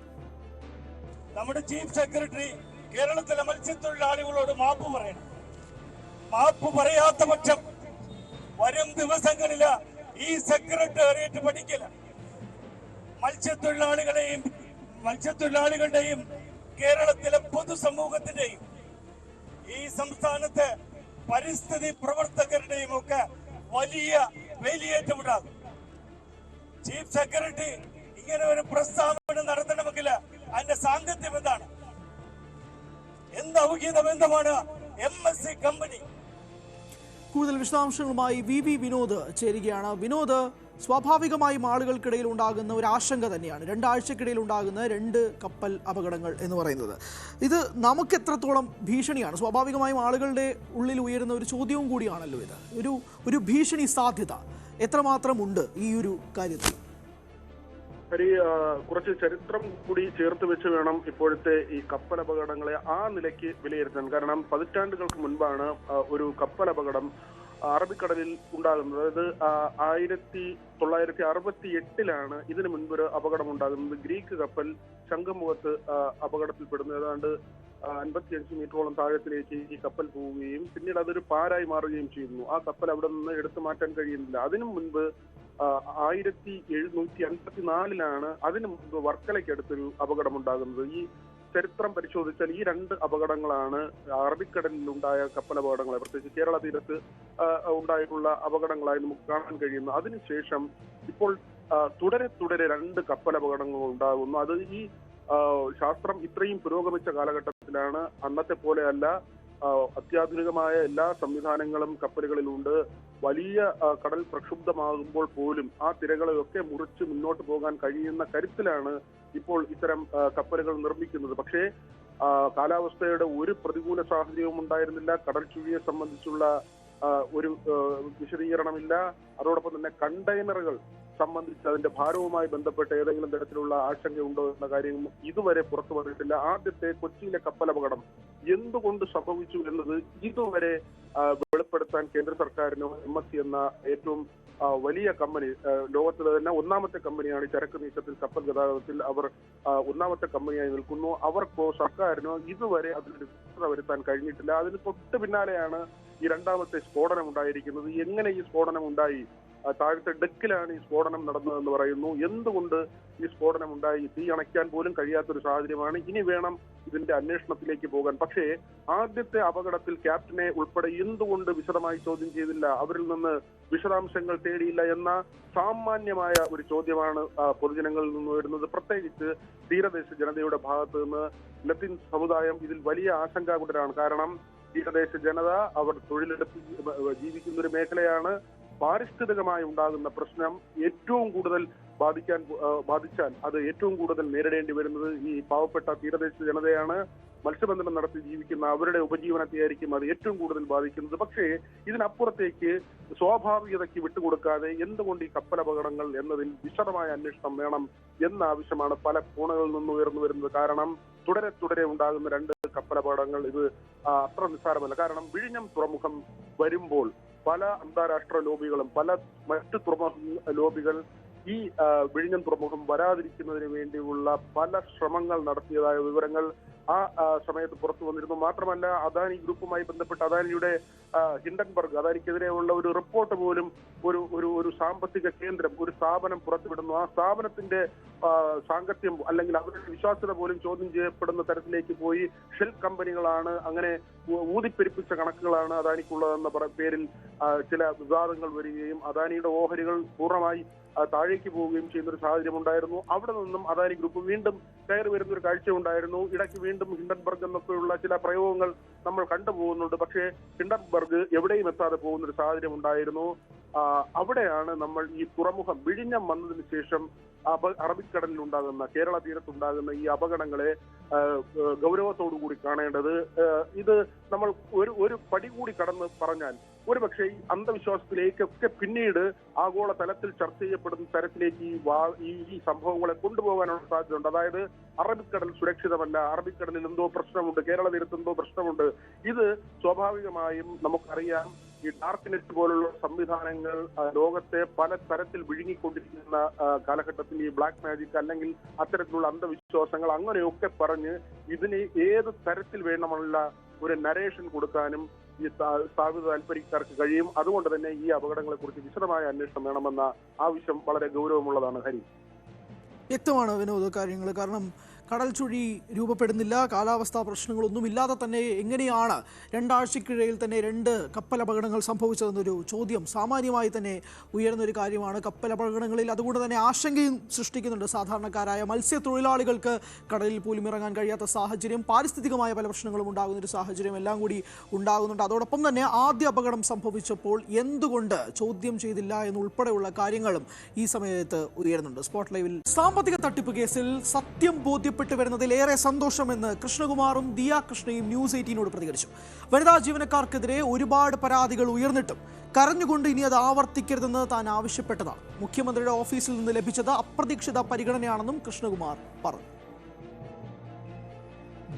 നമ്മുടെ ചീഫ് സെക്രട്ടറി കേരളത്തിലെ മത്സ്യത്തൊഴിലാളികളോട് മാപ്പ് പറയണം. മാപ്പ് പറയാത്ത പക്ഷം വരും ദിവസങ്ങളില് ഈ സെക്രട്ടേറിയറ്റ് പഠിക്കില്ല. മത്സ്യത്തൊഴിലാളികളുടെയും കേരളത്തിലെ പൊതുസമൂഹത്തിന്റെയും ഈ സംസ്ഥാനത്തെ പരിസ്ഥിതി പ്രവർത്തകരുടെയും ഒക്കെ വലിയ വേലിയേറ്റമുണ്ടാകും. ചീഫ് സെക്രട്ടറി ഇങ്ങനെ ഒരു പ്രസ്താവന നടത്തണമെങ്കിൽ അതിന്റെ സാങ്കത്യം എന്താണ്? എന്ത് ഔദ്യോഗിക ബന്ധമാണ് MSC കമ്പനി? കൂടുതൽ വിശദാംശങ്ങളുമായി VV വിനോദ് ചേരുകയാണ്. വിനോദ്, സ്വാഭാവികമായും ആളുകൾക്കിടയിൽ ഉണ്ടാകുന്ന ഒരു ആശങ്ക തന്നെയാണ് 2 ആഴ്ചക്കിടയിൽ ഉണ്ടാകുന്ന 2 കപ്പൽ അപകടങ്ങൾ എന്ന് പറയുന്നത്. ഇത് നമുക്ക് എത്രത്തോളം ഭീഷണിയാണ്? സ്വാഭാവികമായും ആളുകളുടെ ഉള്ളിൽ ഉയരുന്ന ഒരു ചോദ്യവും കൂടിയാണല്ലോ ഇത്. ഒരു ഭീഷണി സാധ്യത എത്രമാത്രം ഉണ്ട് ഈ ഒരു കാര്യത്തിൽ? കുറച്ച് ചരിത്രം കൂടി ചേർത്ത് വെച്ച് വേണം ഇപ്പോഴത്തെ ഈ കപ്പൽ അപകടങ്ങളെ ആ നിലയ്ക്ക് വിലയിരുത്താൻ. കാരണം പതിറ്റാണ്ടുകൾക്ക് മുൻപാണ് ഒരു കപ്പൽ അപകടം അറബിക്കടലിൽ ഉണ്ടാകുന്നത്. അതായത് 1968 ഇതിനു മുൻപൊരു അപകടം ഉണ്ടാകുന്നത്. ഗ്രീക്ക് കപ്പൽ ശംഖുമുഖത്ത് അപകടത്തിൽപ്പെടുന്നു. ഏതാണ്ട് 55 മീറ്ററോളം താഴത്തിലേക്ക് ഈ കപ്പൽ പോവുകയും പിന്നീട് അതൊരു പാരായി മാറുകയും ചെയ്യുന്നു. ആ കപ്പൽ അവിടെ നിന്ന് എടുത്തു മാറ്റാൻ കഴിയുന്നില്ല. അതിനു മുൻപ് 1754 അതിനു മുൻപ് വർക്കലയ്ക്കടുത്തൊരു അപകടമുണ്ടാകുന്നത്. ഈ ചരിത്രം പരിശോധിച്ചാൽ ഈ 2 അപകടങ്ങളാണ് അറബിക്കടലിലുണ്ടായ കപ്പലപകടങ്ങളെ, പ്രത്യേകിച്ച് കേരള തീരത്ത് ഉണ്ടായിട്ടുള്ള അപകടങ്ങളായി നമുക്ക് കാണാൻ കഴിയുന്നു. അതിനുശേഷം ഇപ്പോൾ തുടരെ 2 കപ്പലപകടങ്ങൾ ഉണ്ടാകുന്നു. അത് ഈ ശാസ്ത്രം ഇത്രയും പുരോഗമിച്ച കാലഘട്ടത്തിലാണ്. അന്നത്തെ പോലെയല്ല, അത്യാധുനികമായ എല്ലാ സംവിധാനങ്ങളും കപ്പലുകളിലുണ്ട്. വലിയ കടൽ പ്രക്ഷുബ്ധമാകുമ്പോൾ പോലും ആ തിരകളെയൊക്കെ മുറിച്ച് മുന്നോട്ട് പോകാൻ കഴിയുന്ന കരുത്തിലാണ് ഇപ്പോൾ ഇത്തരം കപ്പലുകൾ നിർമ്മിക്കുന്നത്. പക്ഷേ കാലാവസ്ഥയുടെ ഒരു പ്രതികൂല സാഹചര്യവും ഉണ്ടായിരുന്നില്ല. കടൽ ചുഴിയെ സംബന്ധിച്ചുള്ള ഒരു വിശദീകരണമില്ല. അതോടൊപ്പം തന്നെ കണ്ടെയ്നറുകൾ സംബന്ധിച്ച് അതിന്റെ ഭാരവുമായി ബന്ധപ്പെട്ട് ഏതെങ്കിലും തരത്തിലുള്ള ആശങ്കയുണ്ടോ എന്ന കാര്യം ഇതുവരെ പുറത്തു വന്നിട്ടില്ല. ആദ്യത്തെ കൊച്ചിയിലെ കപ്പലപകടം എന്തുകൊണ്ട് സംഭവിച്ചു എന്നത് ഇതുവരെ വെളിപ്പെടുത്താൻ കേന്ദ്ര സർക്കാരിനോ MSC എന്ന ഏറ്റവും വലിയ കമ്പനി, ലോകത്തിലെ തന്നെ 1ാമത്തെ കമ്പനിയാണ് ചരക്ക് നീക്കത്തിൽ, കപ്പൽ ഗതാഗതത്തിൽ അവർ 1ാമത്തെ കമ്പനിയായി നിൽക്കുന്നു. അവർക്കോ സർക്കാരിനോ ഇതുവരെ അതിനൊരു വ്യക്തത വരുത്താൻ കഴിഞ്ഞിട്ടില്ല. അതിന് തൊട്ട് പിന്നാലെയാണ് ഈ രണ്ടാമത്തെ സ്ഫോടനം ഉണ്ടായിരിക്കുന്നത്. എങ്ങനെ ഈ സ്ഫോടനം ഉണ്ടായി? താഴത്തെ ഡെക്കിലാണ് ഈ സ്ഫോടനം നടന്നതെന്ന് പറയുന്നു. എന്തുകൊണ്ട് ഈ സ്ഫോടനം ഉണ്ടായി? തീ അണയ്ക്കാൻ പോലും കഴിയാത്തൊരു സാഹചര്യമാണ്. ഇനി വേണം ഇതിന്റെ അന്വേഷണത്തിലേക്ക് പോകാൻ. പക്ഷേ ആദ്യത്തെ അപകടത്തിൽ ക്യാപ്റ്റനെ ഉൾപ്പെടെ എന്തുകൊണ്ട് വിശദമായി ചോദ്യം ചെയ്തില്ല, അവരിൽ നിന്ന് വിശദാംശങ്ങൾ തേടിയില്ല എന്ന സാമാന്യമായ ഒരു ചോദ്യമാണ് പൊതുജനങ്ങളിൽ നിന്ന് വരുന്നത്. പ്രത്യേകിച്ച് തീരദേശ ജനതയുടെ ഭാഗത്ത് നിന്ന് ലത്തീൻ സമുദായം ഇതിൽ വലിയ ആശങ്കാകുലരാണ്. കാരണം തീരദേശ ജനത അവർ തൊഴിലെടുത്ത് ജീവിക്കുന്ന ഒരു മേഖലയാണ്. പാരിസ്ഥിതികമായി ഉണ്ടാകുന്ന പ്രശ്നം ഏറ്റവും കൂടുതൽ ബാധിച്ചാൽ അത് ഏറ്റവും കൂടുതൽ നേരിടേണ്ടി വരുന്നത് ഈ പാവപ്പെട്ട തീരദേശ ജനതയാണ്. മത്സ്യബന്ധനം നടത്തി ജീവിക്കുന്ന അവരുടെ ഉപജീവനത്തെയായിരിക്കും അത് ഏറ്റവും കൂടുതൽ ബാധിക്കുന്നത്. പക്ഷേ ഇതിനപ്പുറത്തേക്ക് സ്വാഭാവികതയ്ക്ക് വിട്ടുകൊടുക്കാതെ എന്തുകൊണ്ട് ഈ കപ്പലപകടങ്ങൾ എന്നതിൽ വിശദമായ അന്വേഷണം വേണം എന്ന ആവശ്യമാണ് പല കോണുകളിൽ നിന്ന് ഉയർന്നു വരുന്നത്. കാരണം തുടരെ ഉണ്ടാകുന്ന രണ്ട് കപ്പലപകടങ്ങൾ ഇത് അത്ര നിസ്സാരമല്ല. കാരണം വിഴിഞ്ഞം തുറമുഖം വരുമ്പോൾ പല അന്താരാഷ്ട്ര ലോബികളും മറ്റ് തുറമുഖ ലോബികൾ ഈ വിഴിഞ്ഞം തുറമുഖം വരാതിരിക്കുന്നതിന് വേണ്ടിയുള്ള പല ശ്രമങ്ങൾ നടത്തിയതായ വിവരങ്ങൾ ആ സമയത്ത് പുറത്തു വന്നിരുന്നു. മാത്രമല്ല അദാനി ഗ്രൂപ്പുമായി ബന്ധപ്പെട്ട് അദാനിയുടെ ഹിൻഡൻബർഗ്, അദാനിക്കെതിരെയുള്ള ഒരു റിപ്പോർട്ട് പോലും ഒരു സാമ്പത്തിക കേന്ദ്രം, ഒരു സ്ഥാപനം പുറത്തുവിടുന്നു. ആ സ്ഥാപനത്തിന്റെ സാങ്കത്യം അല്ലെങ്കിൽ അവരുടെ വിശ്വാസ്യത പോലും ചോദ്യം ചെയ്യപ്പെടുന്ന തരത്തിലേക്ക് പോയി. ഷെൽ കമ്പനികളാണ്, അങ്ങനെ ഊതിപ്പെരിപ്പിച്ച കണക്കുകളാണ് അദാനിക്കുള്ളതെന്ന പേരിൽ ചില വിവാദങ്ങൾ വരികയും അദാനിയുടെ ഓഹരികൾ പൂർണ്ണമായി താഴേക്ക് പോവുകയും ചെയ്യുന്ന ഒരു സാഹചര്യം ഉണ്ടായിരുന്നു. അവിടെ നിന്നും അദാനി ഗ്രൂപ്പ് വീണ്ടും കയറി വരുന്ന ഒരു കാഴ്ച ഉണ്ടായിരുന്നു. ഇടയ്ക്ക് വീണ്ടും ഹിൻഡൻബർഗ് എന്നൊക്കെയുള്ള ചില പ്രയോഗങ്ങൾ നമ്മൾ കണ്ടുപോകുന്നുണ്ട്. പക്ഷേ ഹിൻഡൻബർഗ് എവിടെയും എത്താതെ പോകുന്ന ഒരു സാഹചര്യം ഉണ്ടായിരുന്നു. അവിടെയാണ് നമ്മൾ ഈ തുറമുഖം വിഴിഞ്ഞം വന്നതിന് ശേഷം അറബിക്കടലിൽ ഉണ്ടാകുന്ന, കേരള തീരത്തുണ്ടാകുന്ന ഈ അപകടങ്ങളെ ഗൗരവത്തോടുകൂടി കാണേണ്ടത്. ഇത് നമ്മൾ ഒരു പടി കൂടി കടന്ന് പറഞ്ഞാൽ ഒരുപക്ഷെ ഈ അന്ധവിശ്വാസത്തിലേക്കൊക്കെ പിന്നീട് ആഗോള തലത്തിൽ ചർച്ച ചെയ്യപ്പെടുന്ന തരത്തിലേക്ക് ഈ സംഭവങ്ങളെ കൊണ്ടുപോകാനുള്ള സാധ്യതയുണ്ട്. അതായത് അറബിക്കടൽ സുരക്ഷിതമല്ല, അറബിക്കടലിൽ എന്തോ പ്രശ്നമുണ്ട്, കേരള തീരത്ത് എന്തോ പ്രശ്നമുണ്ട്. ഇത് സ്വാഭാവികമായും നമുക്കറിയാം. ഈ ഡാർക്ക് നെറ്റ് പോലുള്ള സംവിധാനങ്ങൾ ലോകത്തെ പല തരത്തിൽ വിഴുങ്ങിക്കൊണ്ടിരിക്കുന്ന കാലഘട്ടത്തിൽ ഈ ബ്ലാക്ക് മാജിക് അല്ലെങ്കിൽ അത്തരത്തിലുള്ള അന്ധവിശ്വാസങ്ങൾ അങ്ങനെയൊക്കെ പറഞ്ഞ് ഇതിന് ഏത് തരത്തിൽ വേണമുള്ള ഒരു നരേഷൻ കൊടുക്കാനും ഈ സ്ഥാപിത താല്പര്യക്കാർക്ക് കഴിയും. അതുകൊണ്ട് തന്നെ ഈ അപകടങ്ങളെ കുറിച്ച് വിശദമായ അന്വേഷണം വേണമെന്ന ആവശ്യം വളരെ ഗൗരവമുള്ളതാണ്. ഹരി, വ്യക്തമാണ് വിനോദ കാര്യങ്ങൾ. കാരണം കടൽ ചുഴി രൂപപ്പെടുന്നില്ല, കാലാവസ്ഥാ പ്രശ്നങ്ങളൊന്നുമില്ലാതെ തന്നെ എങ്ങനെയാണ് രണ്ടാഴ്ചക്കിടയിൽ തന്നെ 2 കപ്പലപകടങ്ങൾ സംഭവിച്ചതെന്നൊരു ചോദ്യം സാമാന്യമായി തന്നെ ഉയർന്നൊരു കാര്യമാണ്. കപ്പലപകടങ്ങളിൽ അതുകൊണ്ട് തന്നെ ആശങ്കയും സൃഷ്ടിക്കുന്നുണ്ട്. സാധാരണക്കാരായ മത്സ്യത്തൊഴിലാളികൾക്ക് കടലിൽ പോലും ഇറങ്ങാൻ കഴിയാത്ത സാഹചര്യം, പാരിസ്ഥിതികമായ പല പ്രശ്നങ്ങളും ഉണ്ടാകുന്നൊരു സാഹചര്യം എല്ലാം കൂടി ഉണ്ടാകുന്നുണ്ട്. അതോടൊപ്പം തന്നെ ആദ്യ അപകടം സംഭവിച്ചപ്പോൾ എന്തുകൊണ്ട് ചോദ്യം ചെയ്തില്ല എന്നുൾപ്പെടെയുള്ള കാര്യങ്ങളും ഈ സമയത്ത് ഉയരുന്നുണ്ട്. സ്പോട്ട് ലൈവിൽ സാമ്പത്തിക തട്ടിപ്പ് കേസിൽ സത്യം ബോധ്യപ്പെട്ടു വരുന്നതിലേറെ സന്തോഷമെന്ന് കൃഷ്ണകുമാറും ദിയ കൃഷ്ണയും ന്യൂസ് 18നോട് പ്രതികരിച്ചു. വനിതാ ജീവനക്കാർക്കെതിരെ ഒരുപാട് പരാതികൾ ഉയർന്നിട്ടും കരഞ്ഞുകൊണ്ട് ഇനി അത് ആവർത്തിക്കരുതെന്ന് താൻ ആവശ്യപ്പെട്ടതാണ്. മുഖ്യമന്ത്രിയുടെ ഓഫീസിൽ നിന്ന് ലഭിച്ചത് അപ്രതീക്ഷിത പരിഗണനയാണെന്നും കൃഷ്ണകുമാർ പറഞ്ഞു.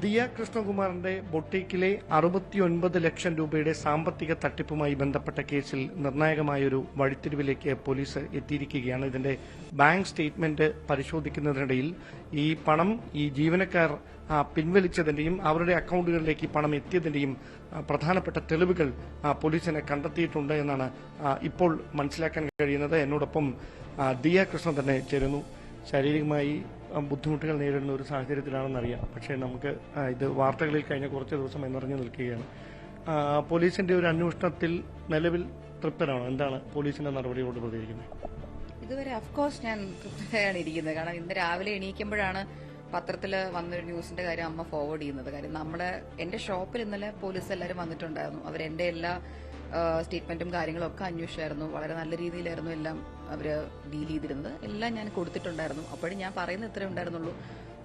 ദിയ കൃഷ്ണകുമാറിന്റെ ബൊട്ടീക്കിലെ 69 ലക്ഷം രൂപയുടെ സാമ്പത്തിക തട്ടിപ്പുമായി ബന്ധപ്പെട്ട കേസിൽ നിർണായകമായൊരു വഴിത്തിരിവിലേക്ക് പോലീസ് എത്തിയിരിക്കുകയാണ്. ഇതിന്റെ ബാങ്ക് സ്റ്റേറ്റ്മെന്റ് പരിശോധിക്കുന്നതിനിടയിൽ ഈ പണം ഈ ജീവനക്കാർ പിൻവലിച്ചതിന്റെയും അവരുടെ അക്കൗണ്ടുകളിലേക്ക് പണം എത്തിയതിന്റെയും പ്രധാനപ്പെട്ട തെളിവുകൾ പോലീസിനെ കണ്ടെത്തിയിട്ടുണ്ട് എന്നാണ് ഇപ്പോൾ മനസ്സിലാക്കാൻ കഴിയുന്നത്. എന്നോടൊപ്പം ദിയ കൃഷ്ണൻ തന്നെ ചേരുന്നു. ശാരീരികമായി ബുദ്ധിമുട്ടുകൾ നേരിടുന്ന ഒരു സാഹചര്യത്തിലാണെന്നറിയാം. പക്ഷേ നമുക്ക് ഇത് വാർത്തകളിൽ കഴിഞ്ഞ കുറച്ച് ദിവസം നിറഞ്ഞു നിൽക്കുകയാണ്. പോലീസിന്റെ ഒരു അന്വേഷണത്തിൽ നിലവിൽ തൃപ്തരാണോ? എന്താണ് പോലീസിന്റെ നടപടിയോട് പ്രതികരിക്കുന്നത്? ഇതുവരെ അഫ്കോഴ്സ് ഞാൻ തൃപ്തരാണ് ഇരിക്കുന്നത്. കാരണം ഇന്ന് രാവിലെ എണീക്കുമ്പോഴാണ് പത്രത്തിൽ വന്നൊരു ന്യൂസിന്റെ കാര്യം അമ്മ ഫോർവേഡ് ചെയ്യുന്നത്. കാര്യം എന്റെ ഷോപ്പിൽ ഇന്നലെ പോലീസ് എല്ലാവരും വന്നിട്ടുണ്ടായിരുന്നു. അവരെന്റെ എല്ലാ സ്റ്റേറ്റ്മെന്റും കാര്യങ്ങളും ഒക്കെ അന്വേഷിച്ചായിരുന്നു. വളരെ നല്ല രീതിയിലായിരുന്നു എല്ലാം അവർ ഡീൽ ചെയ്തിരുന്നത്. എല്ലാം ഞാൻ കൊടുത്തിട്ടുണ്ടായിരുന്നു. അപ്പോഴും ഞാൻ പറയുന്നത് ഇത്രേ ഉണ്ടായിരുന്നുള്ളൂ,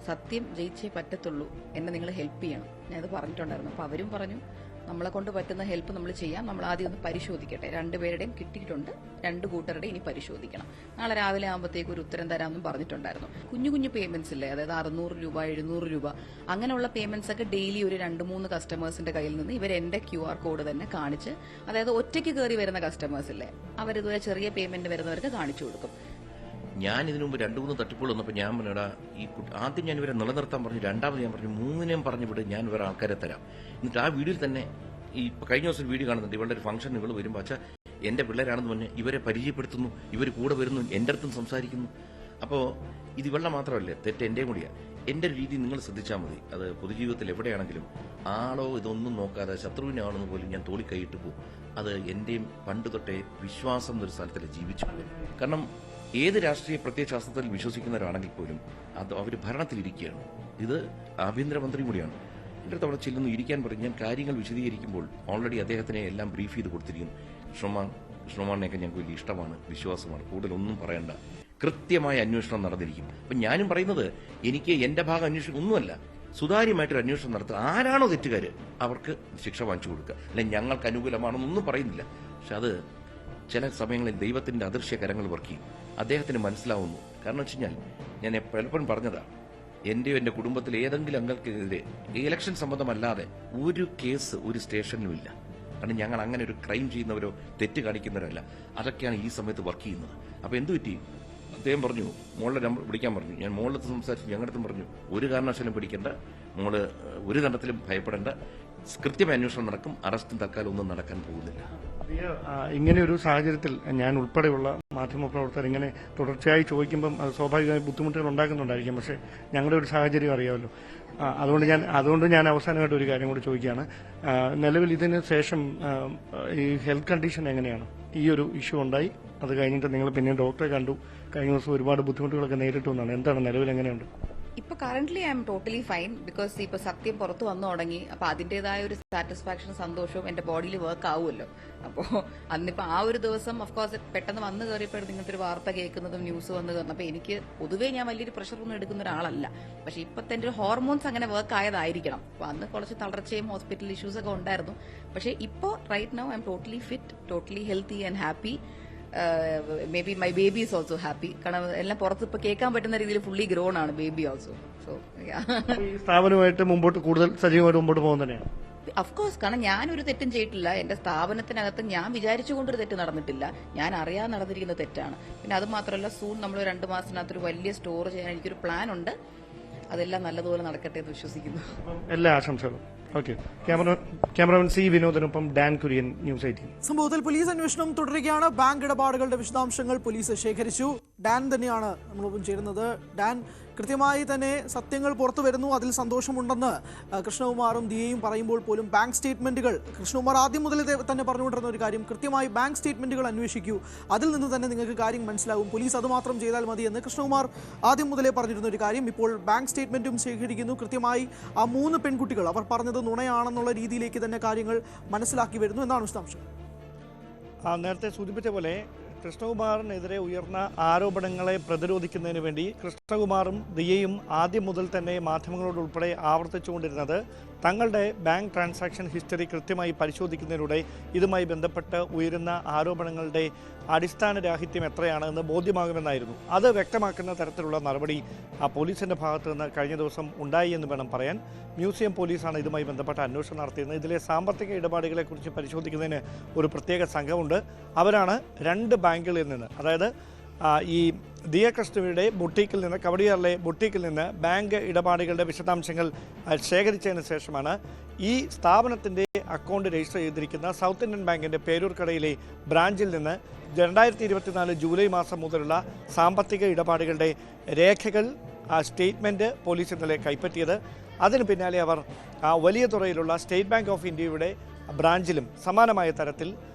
സത്യം ജയിച്ചേ പറ്റത്തുള്ളൂ, എന്നെ നിങ്ങൾ ഹെൽപ്പ് ചെയ്യണം, ഞാനത് പറഞ്ഞിട്ടുണ്ടായിരുന്നു. അപ്പോൾ അവരും പറഞ്ഞു നമ്മളെ കൊണ്ട് പറ്റുന്ന ഹെൽപ്പ് നമ്മൾ ചെയ്യാം, നമ്മൾ ആദ്യം ഒന്ന് പരിശോധിക്കട്ടെ. 2 പേരുടെയും കിട്ടിയിട്ടുണ്ട്, 2 കൂട്ടരുടെ ഇനി പരിശോധിക്കണം, നാളെ രാവിലെ ആകുമ്പോഴത്തേക്ക് ഒരു ഉത്തരം തരാമെന്നും പറഞ്ഞിട്ടുണ്ടായിരുന്നു. കുഞ്ഞു കുഞ്ഞു പേയ്മെന്റ്സ് ഇല്ലേ, അതായത് 600 രൂപ 700 രൂപ അങ്ങനെയുള്ള പേയ്മെന്റ്സ് ഒക്കെ ഡെയിലി ഒരു 2-3 കസ്റ്റമേഴ്സിന്റെ കയ്യിൽ നിന്ന് ഇവർ എന്റെ QR കോഡ് തന്നെ കാണിച്ച്, അതായത് ഒറ്റയ്ക്ക് കയറി വരുന്ന കസ്റ്റമേഴ്സ് ഇല്ലേ, അവരിതുപോലെ ചെറിയ പേയ്മെന്റ് വരുന്നവർക്ക് കാണിച്ചു കൊടുക്കും. ഞാൻ ഇതിനു മുമ്പ് 2-3 തട്ടിപ്പുകൾ വന്നപ്പോൾ ഞാൻ പറഞ്ഞാ ഈ ആദ്യം ഞാൻ ഇവരെ നിലനിർത്താൻ പറഞ്ഞു, രണ്ടാമത് ഞാൻ പറഞ്ഞു 3-നെയും പറഞ്ഞു വിട്, ഞാൻ വേറെ ആൾക്കാരെ തരാം. എന്നിട്ട് ആ വീഡിയോയിൽ തന്നെ ഈ കഴിഞ്ഞ ദിവസം വീഡിയോ കാണുന്നുണ്ട്, ഇവളുടെ ഒരു ഫംഗ്ഷൻ ഇവൾ വരുമ്പോൾ അച്ഛാ എൻ്റെ പിള്ളേരാണെന്ന് പറഞ്ഞ് ഇവരെ പരിചയപ്പെടുത്തുന്നു, ഇവർ കൂടെ വരുന്നു, എൻ്റെ അടുത്തും സംസാരിക്കുന്നു. അപ്പോൾ ഇത് ഇവളുടെ മാത്രമല്ലേ, തെറ്റ് എൻ്റെയും കൂടിയാണ്. എൻ്റെ ഒരു രീതി നിങ്ങൾ ശ്രദ്ധിച്ചാൽ മതി. അത് പൊതുജീവിതത്തിൽ എവിടെയാണെങ്കിലും ആളോ ഇതൊന്നും നോക്കാതെ ശത്രുവിനെ ആണെന്ന് പോലും ഞാൻ തോളി കൈയിട്ട് പോകും. അത് എൻ്റെയും പണ്ട് തൊട്ടേ വിശ്വാസം എന്നൊരു സ്ഥലത്തിൽ ജീവിച്ചു. കാരണം ഏത് രാഷ്ട്രീയ പ്രത്യയശാസ്ത്രത്തിൽ വിശ്വസിക്കുന്നവരാണെങ്കിൽ പോലും അത് അവർ ഭരണത്തിലിരിക്കുകയാണ്. ഇത് ആഭ്യന്തരമന്ത്രി കൂടിയാണ്. എൻ്റെ അടുത്ത് അവിടെ ചെല്ലുന്നു, ഇരിക്കാൻ പറയും. ഞാൻ കാര്യങ്ങൾ വിശദീകരിക്കുമ്പോൾ ഓൾറെഡി അദ്ദേഹത്തിനെ എല്ലാം ബ്രീഫ് ചെയ്ത് കൊടുത്തിരിക്കുന്നു. കൃഷ്ണകുമാറിനെയൊക്കെ ഞങ്ങൾക്ക് വലിയ ഇഷ്ടമാണ്, വിശ്വാസമാണ്, കൂടുതലൊന്നും പറയണ്ട, കൃത്യമായ അന്വേഷണം നടന്നിരിക്കും. അപ്പം ഞാനും പറയുന്നത് എനിക്ക് എൻ്റെ ഭാഗം അന്വേഷണം ഒന്നുമല്ല, സുതാര്യമായിട്ടൊരു അന്വേഷണം നടത്തുക. ആരാണോ തെറ്റുകാർ അവർക്ക് ശിക്ഷ വാങ്ങിച്ചു കൊടുക്കുക. അല്ലെങ്കിൽ ഞങ്ങൾക്ക് അനുകൂലമാണെന്നൊന്നും പറയുന്നില്ല. പക്ഷെ അത് ചില സമയങ്ങളിൽ ദൈവത്തിൻ്റെ അദൃശ്യ കരങ്ങൾ വർക്ക് ചെയ്യും. അദ്ദേഹത്തിന് മനസ്സിലാവുന്നു. കാരണം വെച്ച് കഴിഞ്ഞാൽ ഞാൻ പലപ്പോഴും പറഞ്ഞതാണ്, എന്റെയോ എന്റെ കുടുംബത്തിൽ ഏതെങ്കിലും അംഗങ്ങൾക്കെതിരെ ഇലക്ഷൻ സംബന്ധമല്ലാതെ ഒരു കേസ് ഒരു സ്റ്റേഷനിലും ഇല്ല. കാരണം ഞങ്ങൾ അങ്ങനെ ഒരു ക്രൈം ചെയ്യുന്നവരോ തെറ്റ് കാണിക്കുന്നവരല്ല. അതൊക്കെയാണ് ഈ സമയത്ത് വർക്ക് ചെയ്യുന്നത്. അപ്പോൾ എന്തു പറ്റി? അദ്ദേഹം പറഞ്ഞു മോളുടെ നമ്പർ വിളിക്കാൻ പറഞ്ഞു. ഞാൻ മോളടുത്ത് സംസാരിച്ചു, ഞങ്ങളടുത്തും പറഞ്ഞു ഒരു കാരണവശാലും പിടിക്കേണ്ട, മോള് ഒരു തരത്തിലും ഭയപ്പെടേണ്ട, കൃത്യമായ അന്വേഷണം നടക്കും, അറസ്റ്റും തൽക്കാലം ഒന്നും നടക്കാൻ പോകുന്നില്ല. ഇങ്ങനെ ഒരു സാഹചര്യത്തിൽ ഞാൻ ഉൾപ്പെടെയുള്ള മാധ്യമപ്രവർത്തകർ ഇങ്ങനെ തുടർച്ചയായി ചോദിക്കുമ്പം അത് സ്വാഭാവികമായി ബുദ്ധിമുട്ടുകൾ ഉണ്ടാക്കുന്നുണ്ടായിരിക്കും. പക്ഷേ ഞങ്ങളുടെ ഒരു സാഹചര്യം അറിയാമല്ലോ. അതുകൊണ്ട് ഞാൻ അവസാനമായിട്ട് ഒരു കാര്യം കൂടി ചോദിക്കുകയാണ്. നിലവിൽ ഇതിന് ശേഷം ഈ ഹെൽത്ത് കണ്ടീഷൻ എങ്ങനെയാണ്? ഈ ഒരു ഇഷ്യൂ ഉണ്ടായി, അത് കഴിഞ്ഞിട്ട് നിങ്ങൾ പിന്നെ ഡോക്ടറെ കണ്ടു, കഴിഞ്ഞ ദിവസം ഒരുപാട് ബുദ്ധിമുട്ടുകളൊക്കെ നേരിട്ടു എന്നാണ്. എന്താണ് നിലവിൽ എങ്ങനെയുണ്ട്? ഇപ്പൊ currently I am totally fine. Because ഇപ്പൊ സത്യം പുറത്തു വന്നു തുടങ്ങി. അപ്പൊ അതിന്റേതായ ഒരു സാറ്റിസ്ഫാക്ഷൻ, സന്തോഷവും എന്റെ ബോഡിയിൽ വർക്ക് ആവുമല്ലോ. അപ്പോ അന്നിപ്പോ ആ ഒരു ദിവസം ഓഫ്കോഴ്സ് പെട്ടെന്ന് വന്നു കയറിയപ്പോഴും ഇങ്ങനത്തെ ഒരു വാർത്ത കേൾക്കുന്നതും ന്യൂസ് വന്നു കയറുന്നത്. അപ്പൊ എനിക്ക് പൊതുവേ ഞാൻ വലിയൊരു പ്രഷറൊന്നും എടുക്കുന്ന ഒരാളല്ല. പക്ഷെ ഇപ്പത്തെ എന്റെ ഹോർമോൺസ് അങ്ങനെ വർക്ക് ആയതായിരിക്കണം. അപ്പൊ അന്ന് കുറച്ച് തളർച്ചയും ഹോസ്പിറ്റൽ ഇഷ്യൂസ് ഒക്കെ ഉണ്ടായിരുന്നു. പക്ഷെ ഇപ്പോ right now I'm totally fit, totally healthy and happy. May be my baby is also happy. കാരണം എല്ലാം പുറത്ത് ഇപ്പൊ കേൾക്കാൻ പറ്റുന്ന രീതിയിൽ ഫുള്ളി ഗ്രോൺ ആണ് ബേബി ഓൾസോ. സോ ഈ സ്ഥാപനമായിട്ട് മുമ്പോട്ട് കൂടുതൽ സജീവമായിട്ട് മുമ്പോട്ട് പോകുന്ന തന്നെയാണ്. അഫ്കോഴ്സ്. കാരണം ഞാനൊരു തെറ്റും ചെയ്തിട്ടില്ല. എന്റെ സ്ഥാപനത്തിനകത്ത് ഞാൻ വിചാരിച്ചുകൊണ്ടൊരു തെറ്റ് നടന്നിട്ടില്ല. ഞാൻ അറിയാതെ നടന്നിരിക്കുന്ന തെറ്റാണ്. പിന്നെ അത് മാത്രമല്ല, സൂൺ നമ്മൾ 2 മാസത്തിനകത്തൊരു വലിയ സ്റ്റോർ ചെയ്യാൻ എനിക്കൊരു പ്ലാൻ ഉണ്ട്. അതെല്ലാം നല്ലതുപോലെ നടക്കട്ടെ എന്ന് വിശ്വസിക്കുന്നു. എല്ലാ ആശംസകളും. ഓക്കെ. ക്യാമറമാൻ സി വിനോദിനൊപ്പം ഡാൻ കുര്യൻ, ന്യൂസ് 18. സംഭവത്തിൽ പോലീസ് അന്വേഷണം തുടരുകയാണ്. ബാങ്ക് ഇടപാടുകളുടെ വിശദാംശങ്ങൾ പോലീസ് ശേഖരിച്ചു. ഡാൻ തന്നെയാണ് നമ്മളൊപ്പം ചേരുന്നത്. ഡാൻ, കൃത്യമായി തന്നെ സത്യങ്ങൾ പുറത്തു വരുന്നു, അതിൽ സന്തോഷമുണ്ടെന്ന് കൃഷ്ണകുമാറും ദിയയും പറയുമ്പോൾ പോലും ബാങ്ക് സ്റ്റേറ്റ്മെന്റുകൾ, കൃഷ്ണകുമാർ ആദ്യം മുതൽ തന്നെ പറഞ്ഞുകൊണ്ടിരുന്ന ഒരു കാര്യം, കൃത്യമായി ബാങ്ക് സ്റ്റേറ്റ്മെന്റുകൾ അന്വേഷിക്കൂ, അതിൽ നിന്ന് തന്നെ നിങ്ങൾക്ക് കാര്യം മനസ്സിലാവും, പോലീസ് അത് മാത്രം ചെയ്താൽ മതി എന്ന് കൃഷ്ണകുമാർ ആദ്യം മുതലേ പറഞ്ഞിരുന്ന ഒരു കാര്യം. ഇപ്പോൾ ബാങ്ക് സ്റ്റേറ്റ്മെന്റും ശേഖരിക്കുന്നു. കൃത്യമായി ആ 3 പെൺകുട്ടികൾ അവർ പറഞ്ഞത് നുണയാണെന്നുള്ള രീതിയിലേക്ക് തന്നെ കാര്യങ്ങൾ മനസ്സിലാക്കി വരുന്നു എന്നാണ് വിശദാംശം. നേരത്തെ സൂചിപ്പിച്ച പോലെ കൃഷ്ണകുമാറിനെതിരെ ഉയർന്ന ആരോപണങ്ങളെ പ്രതിരോധിക്കുന്നതിന് വേണ്ടി കൃഷ്ണകുമാറും ദിയയും ആദ്യം മുതൽ തന്നെ മാധ്യമങ്ങളോട് ഉൾപ്പെടെ ആവർത്തിച്ചുകൊണ്ടിരുന്നത് തങ്ങളുടെ ബാങ്ക് ട്രാൻസാക്ഷൻ ഹിസ്റ്ററി കൃത്യമായി പരിശോധിക്കുന്നതിലൂടെ ഇതുമായി ബന്ധപ്പെട്ട് ഉയരുന്ന ആരോപണങ്ങളുടെ അടിസ്ഥാന രാഹിത്യം എത്രയാണെന്ന് ബോധ്യമാകുമെന്നായിരുന്നു. അത് വ്യക്തമാക്കുന്ന തരത്തിലുള്ള നടപടി പോലീസിന്റെ ഭാഗത്ത് നിന്ന് കഴിഞ്ഞ ദിവസം ഉണ്ടായി എന്ന് വേണം പറയാൻ. മ്യൂസിയം പോലീസാണ് ഇതുമായി ബന്ധപ്പെട്ട അന്വേഷണം നടത്തിയത്. ഇതിലെ സാമ്പത്തിക ഇടപാടുകളെക്കുറിച്ച് പരിശോധിക്കുന്നതിന് ഒരു പ്രത്യേക സംഘമുണ്ട്. അവരാണ് 2 ബാങ്കുകളിൽ നിന്ന്, അതായത് ഈ ദിയ കൃഷ്ണയുടെ ബുട്ടീക്കിൽ നിന്ന്, കവടിയാറിലെ ബുട്ടീക്കിൽ നിന്ന് ബാങ്ക് ഇടപാടുകളുടെ വിശദാംശങ്ങൾ ശേഖരിച്ചതിന് ശേഷമാണ് ഈ സ്ഥാപനത്തിൻ്റെ അക്കൗണ്ട് രജിസ്റ്റർ ചെയ്തിരിക്കുന്ന സൗത്ത് ഇന്ത്യൻ ബാങ്കിൻ്റെ പേരൂർക്കടയിലെ ബ്രാഞ്ചിൽ നിന്ന് 2024 ജൂലൈ മാസം മുതലുള്ള സാമ്പത്തിക ഇടപാടുകളുടെ രേഖകൾ, സ്റ്റേറ്റ്മെൻറ്റ് പോലീസ് ഇന്നലെ കൈപ്പറ്റിയത്. അതിന് പിന്നാലെ അവർ വലിയ തുറയിലുള്ള സ്റ്റേറ്റ് ബാങ്ക് ഓഫ് ഇന്ത്യയുടെ ബ്രാഞ്ചിലും സമാനമായ തരത്തിൽ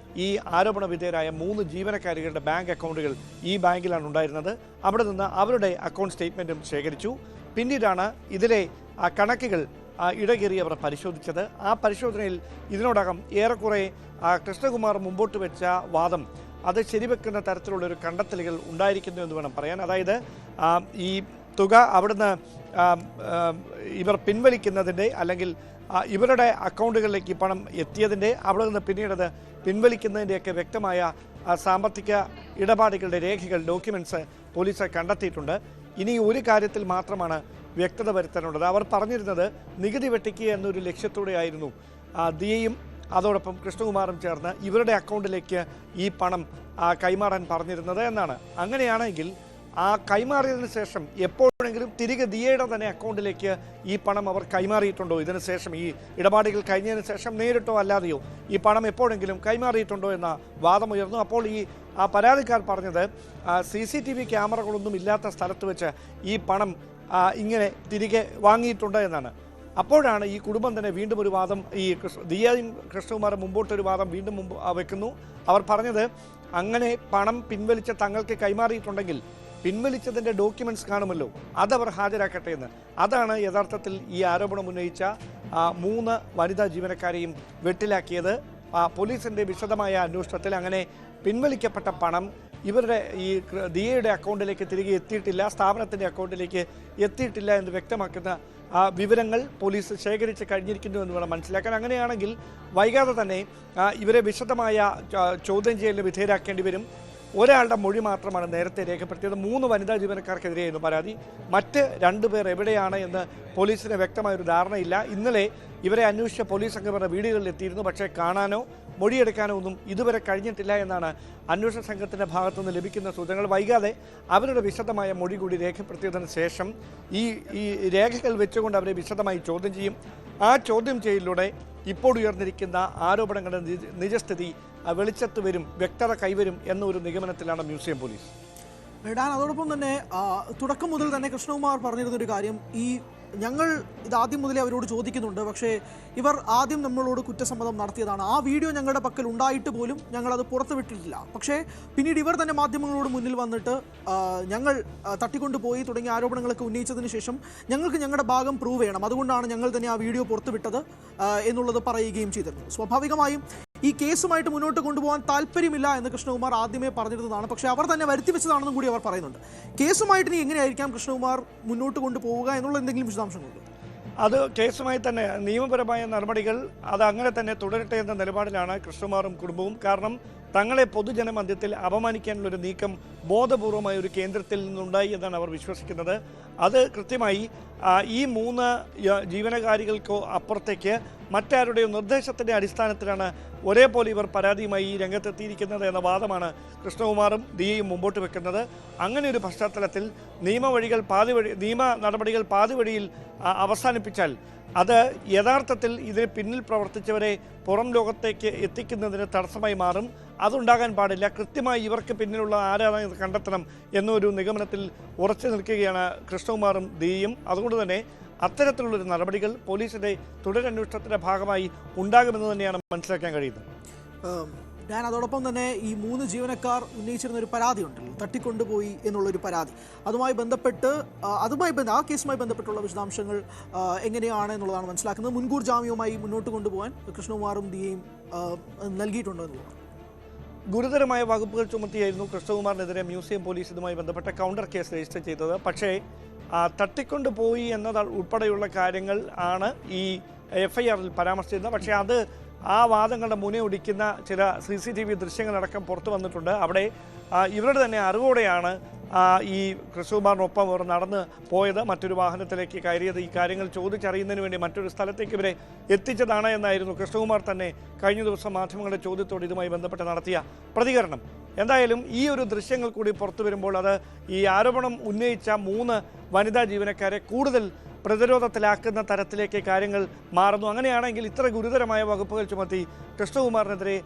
ഈ ആരോപണ വിധേയരായ 3 ജീവനക്കാരികളുടെ ബാങ്ക് അക്കൗണ്ടുകൾ ഈ ബാങ്കിലാണ് ഉണ്ടായിരുന്നത്. അവിടെ നിന്ന് അവരുടെ അക്കൗണ്ട് സ്റ്റേറ്റ്മെൻറ്റും ശേഖരിച്ചു. പിന്നീടാണ് ഇതിലെ കണക്കുകൾ ഇടകേറിയവർ പരിശോധിച്ചത്. ആ പരിശോധനയിൽ ഇതിനോടകം ഏറെക്കുറെ കൃഷ്ണകുമാർ മുമ്പോട്ട് വെച്ച വാദം അത് ശരിവെക്കുന്ന തരത്തിലുള്ളൊരു കണ്ടെത്തലുകൾ ഉണ്ടായിരിക്കുന്നു എന്ന് വേണം പറയാൻ. അതായത് ഈ തുക അവിടുന്ന് ഇവർ പിൻവലിക്കുന്നതിൻ്റെ, അല്ലെങ്കിൽ ഇവരുടെ അക്കൗണ്ടുകളിലേക്ക് പണം എത്തിയതിൻ്റെ, അവിടെ നിന്ന് പിന്നീടത് പിൻവലിക്കുന്നതിൻ്റെയൊക്കെ വ്യക്തമായ സാമ്പത്തിക ഇടപാടുകളുടെ രേഖകൾ, ഡോക്യുമെൻറ്റ്സ് പോലീസ് കണ്ടെത്തിയിട്ടുണ്ട്. ഇനി ഒരു കാര്യത്തിൽ മാത്രമാണ് വ്യക്തത വരുത്താനുള്ളത്. അവർ പറഞ്ഞിരുന്നത് നികുതി വെട്ടിക്കുക എന്നൊരു ലക്ഷ്യത്തോടെയായിരുന്നു ദിയയും അതോടൊപ്പം കൃഷ്ണകുമാറും ചേർന്ന് ഇവരുടെ അക്കൗണ്ടിലേക്ക് ഈ പണം കൈമാറാൻ പറഞ്ഞിരുന്നത് എന്നാണ്. അങ്ങനെയാണെങ്കിൽ ആ കൈമാറിയതിനു ശേഷം എപ്പോഴെങ്കിലും എപ്പോഴെങ്കിലും തിരികെ ദിയയുടെ തന്നെ അക്കൗണ്ടിലേക്ക് ഈ പണം അവർ കൈമാറിയിട്ടുണ്ടോ? ഇതിനു ശേഷം ഈ ഇടപാടുകൾ കഴിഞ്ഞതിന് ശേഷം നേരിട്ടോ അല്ലാതെയോ ഈ പണം എപ്പോഴെങ്കിലും കൈമാറിയിട്ടുണ്ടോ എന്ന വാദമുയർന്നു. അപ്പോൾ ഈ പരാതിക്കാർ പറഞ്ഞത് CCTV ക്യാമറകളൊന്നും ഇല്ലാത്ത സ്ഥലത്ത് വെച്ച് ഈ പണം ഇങ്ങനെ തിരികെ വാങ്ങിയിട്ടുണ്ട് എന്നാണ്. അപ്പോഴാണ് ഈ കുടുംബം തന്നെ വീണ്ടും ഒരു വാദം, ഈ ദിയയും കൃഷ്ണകുമാറും മുമ്പോട്ടൊരു വാദം വീണ്ടും വെക്കുന്നു. അവർ പറഞ്ഞത് അങ്ങനെ പണം പിൻവലിച്ച തങ്ങൾക്ക് കൈമാറിയിട്ടുണ്ടെങ്കിൽ പിൻവലിച്ചതിൻ്റെ ഡോക്യുമെന്റ്സ് കാണുമല്ലോ, അതവർ ഹാജരാക്കട്ടെ എന്ന്. അതാണ് യഥാർത്ഥത്തിൽ ഈ ആരോപണം ഉന്നയിച്ച 3 വനിതാ ജീവനക്കാരെയും വെട്ടിലാക്കിയത്. പോലീസിൻ്റെ വിശദമായ അന്വേഷണത്തിൽ അങ്ങനെ പിൻവലിക്കപ്പെട്ട പണം ഇവരുടെ ഈ ദിയയുടെ അക്കൗണ്ടിലേക്ക് തിരികെ എത്തിയിട്ടില്ല, സ്ഥാപനത്തിൻ്റെ അക്കൗണ്ടിലേക്ക് എത്തിയിട്ടില്ല എന്ന് വ്യക്തമാക്കുന്ന വിവരങ്ങൾ പോലീസ് ശേഖരിച്ച് കഴിഞ്ഞിരിക്കുന്നു എന്ന് വേണം മനസ്സിലാക്കാൻ. അങ്ങനെയാണെങ്കിൽ വൈകാതെ തന്നെ ഇവരെ വിശദമായ ചോദ്യം ചെയ്യലിന് വിധേയരാക്കേണ്ടി വരും. ഒരാളുടെ മൊഴി മാത്രമാണ് നേരത്തെ രേഖപ്പെടുത്തിയത്. 3 വനിതാ ജീവനക്കാർക്കെതിരെയായിരുന്നു പരാതി. മറ്റ് 2 പേർ എവിടെയാണ് എന്ന് പോലീസിന് വ്യക്തമായൊരു ധാരണയില്ല. ഇന്നലെ ഇവരെ അന്വേഷിച്ച പോലീസ് സംഘം ഇവരുടെ വീടുകളിൽ എത്തിയിരുന്നു. പക്ഷേ കാണാനോ മൊഴിയെടുക്കാനോ ഒന്നും ഇതുവരെ കഴിഞ്ഞിട്ടില്ല എന്നാണ് അന്വേഷണ സംഘത്തിൻ്റെ ഭാഗത്തുനിന്ന് ലഭിക്കുന്ന സൂചനകൾ. വൈകാതെ അവരുടെ വിശദമായ മൊഴി കൂടി രേഖപ്പെടുത്തിയതിന് ശേഷം ഈ രേഖകൾ വെച്ചുകൊണ്ട് അവരെ വിശദമായി ചോദ്യം ചെയ്യും. ആ ചോദ്യം ചെയ്യലിലൂടെ ഇപ്പോൾ ഉയർന്നിരിക്കുന്ന ആരോപണങ്ങളുടെ നിജസ്ഥിതി വെളിച്ചത്ത് വരും, വ്യക്തത കൈവരും എന്നൊരു നിഗമനത്തിലാണ് മ്യൂസിയം പോലീസ്. അതോടൊപ്പം തന്നെ തുടക്കം മുതൽ തന്നെ കൃഷ്ണകുമാർ പറഞ്ഞിരുന്നൊരു കാര്യം, ഞങ്ങൾ ഇതാദ്യം മുതലേ അവരോട് ചോദിക്കുന്നുണ്ട്, പക്ഷേ ഇവർ ആദ്യം നമ്മളോട് കുറ്റസമ്മതം നടത്തിയതാണ്. ആ വീഡിയോ ഞങ്ങളുടെ പക്കൽ ഉണ്ടായിട്ട് പോലും ഞങ്ങളത് പുറത്തുവിട്ടിട്ടില്ല. പക്ഷേ പിന്നീട് ഇവർ തന്നെ മാധ്യമങ്ങളോട് മുന്നിൽ വന്നിട്ട് ഞങ്ങൾ തട്ടിക്കൊണ്ടുപോയി തുടങ്ങിയ ആരോപണങ്ങളൊക്കെ ഉന്നയിച്ചതിന് ശേഷം ഞങ്ങൾക്ക് ഞങ്ങളുടെ ഭാഗം പ്രൂവ് ചെയ്യണം, അതുകൊണ്ടാണ് ഞങ്ങൾ തന്നെ ആ വീഡിയോ പുറത്തുവിട്ടത് എന്നുള്ളത് പറയുകയും ചെയ്തിരുന്നു. സ്വാഭാവികമായും ഈ കേസുമായിട്ട് മുന്നോട്ട് കൊണ്ടുപോകാൻ താല്പര്യമില്ല എന്ന് കൃഷ്ണകുമാർ ആദ്യമേ പറഞ്ഞിരുന്നതാണ്. പക്ഷേ അവർ തന്നെ വരുത്തിവെച്ചതാണെന്നും കൂടി അവർ പറയുന്നുണ്ട്. കേസുമായിട്ട് ഇനി എങ്ങനെയായിരിക്കാം കൃഷ്ണകുമാർ മുന്നോട്ട് കൊണ്ടുപോവുക എന്നുള്ള എന്തെങ്കിലും വിശദാംശങ്ങളുണ്ട്? അത് കേസുമായി തന്നെ നിയമപരമായ നടപടികൾ അത് അങ്ങനെ തന്നെ തുടരട്ടെ എന്ന നിലപാടിലാണ് കൃഷ്ണകുമാറും കുടുംബവും. കാരണം തങ്ങളെ പൊതുജനമധ്യത്തിൽ അപമാനിക്കാനുള്ളൊരു നീക്കം ബോധപൂർവമായ ഒരു കേന്ദ്രത്തിൽ നിന്നുണ്ടായി എന്നാണ് അവർ വിശ്വസിക്കുന്നത്. അത് കൃത്യമായി ഈ 3 ജീവനക്കാരികൾക്കോ അപ്പുറത്തേക്ക് മറ്റാരുടെയോ നിർദ്ദേശത്തിൻ്റെ അടിസ്ഥാനത്തിലാണ് ഒരേപോലെ ഇവർ പരാതിയുമായി ഈ രംഗത്തെത്തിയിരിക്കുന്നത് എന്ന വാദമാണ് കൃഷ്ണകുമാറും ദിയയും മുമ്പോട്ട് വെക്കുന്നത്. അങ്ങനെ ഒരു പശ്ചാത്തലത്തിൽ നിയമ നടപടികൾ പാതിവഴിയിൽ അവസാനിപ്പിച്ചാൽ അത് യഥാർത്ഥത്തിൽ ഇതിന് പിന്നിൽ പ്രവർത്തിച്ചവരെ പുറം ലോകത്തേക്ക് എത്തിക്കുന്നതിന് തടസ്സമായി മാറും. അതുണ്ടാകാൻ പാടില്ല. കൃത്യമായി ഇവർക്ക് പിന്നിലുള്ള ആരാണെന്ന് കണ്ടെത്തണം എന്നൊരു നിഗമനത്തിൽ ഉറച്ചു നിൽക്കുകയാണ് കൃഷ്ണകുമാറും ദിയയും. അതുകൊണ്ട് തന്നെ അത്തരത്തിലുള്ളൊരു നടപടികൾ പോലീസിൻ്റെ തുടരന്വേഷണത്തിൻ്റെ ഭാഗമായി ഉണ്ടാകുമെന്ന് തന്നെയാണ് മനസ്സിലാക്കാൻ കഴിയുന്നത്. ഞാൻ അതോടൊപ്പം തന്നെ ഈ 3 ജീവനക്കാർ ഉന്നയിച്ചിരുന്ന ഒരു പരാതി ഉണ്ടല്ലോ, തട്ടിക്കൊണ്ടുപോയി എന്നുള്ളൊരു പരാതി, ആ കേസുമായി ബന്ധപ്പെട്ടുള്ള വിശദാംശങ്ങൾ എങ്ങനെയാണ് എന്നുള്ളതാണ് മനസ്സിലാക്കുന്നത്. മുൻകൂർ ജാമ്യവുമായി മുന്നോട്ട് കൊണ്ടുപോകാൻ കൃഷ്ണകുമാറും ദിയയും നൽകിയിട്ടുണ്ടോ എന്നുള്ളതാണ്. ഗുരുതരമായ വകുപ്പുകൾ ചുമത്തിയായിരുന്നു കൃഷ്ണകുമാറിനെതിരെ മ്യൂസിയം പോലീസ് ഇതുമായി ബന്ധപ്പെട്ട കൗണ്ടർ കേസ് രജിസ്റ്റർ ചെയ്തത്. പക്ഷേ തട്ടിക്കൊണ്ടുപോയി എന്നത് ഉൾപ്പെടെയുള്ള കാര്യങ്ങൾ ആണ് ഈ FIRൽ പരാമർശിച്ചിരുന്നത്. പക്ഷേ അത് ആ വാദങ്ങളുടെ മുനയൊടിക്കുന്ന ചില CCTV ദൃശ്യങ്ങളടക്കം പുറത്തു വന്നിട്ടുണ്ട്. അവിടെ ഇവരുടെ തന്നെ അറിവോടെയാണ് ഈ കൃഷ്ണകുമാറിനൊപ്പം അവർ നടന്ന് പോയത്, മറ്റൊരു വാഹനത്തിലേക്ക് കയറിയത്. ഈ കാര്യങ്ങൾ ചോദിച്ചറിയുന്നതിന് വേണ്ടി മറ്റൊരു സ്ഥലത്തേക്ക് ഇവരെ എത്തിച്ചതാണ് എന്നായിരുന്നു കൃഷ്ണകുമാർ തന്നെ കഴിഞ്ഞ ദിവസം മാധ്യമങ്ങളുടെ ചോദ്യത്തോട് ഇതുമായി ബന്ധപ്പെട്ട് നടത്തിയ പ്രതികരണം. എന്തായാലും ഈ ഒരു ദൃശ്യങ്ങൾ കൂടി പുറത്തു വരുമ്പോൾ അത് ഈ ആരോപണം ഉന്നയിച്ച 3 വനിതാ ജീവനക്കാരെ കൂടുതൽ പ്രതിരോധത്തിലാക്കുന്ന തരത്തിലേക്ക് കാര്യങ്ങൾ മാറുന്നു. അങ്ങനെയാണെങ്കിൽ ഇത്ര ഗുരുതരമായ വകുപ്പുകൾ ചുമത്തി കൃഷ്ണകുമാറിനെതിരെ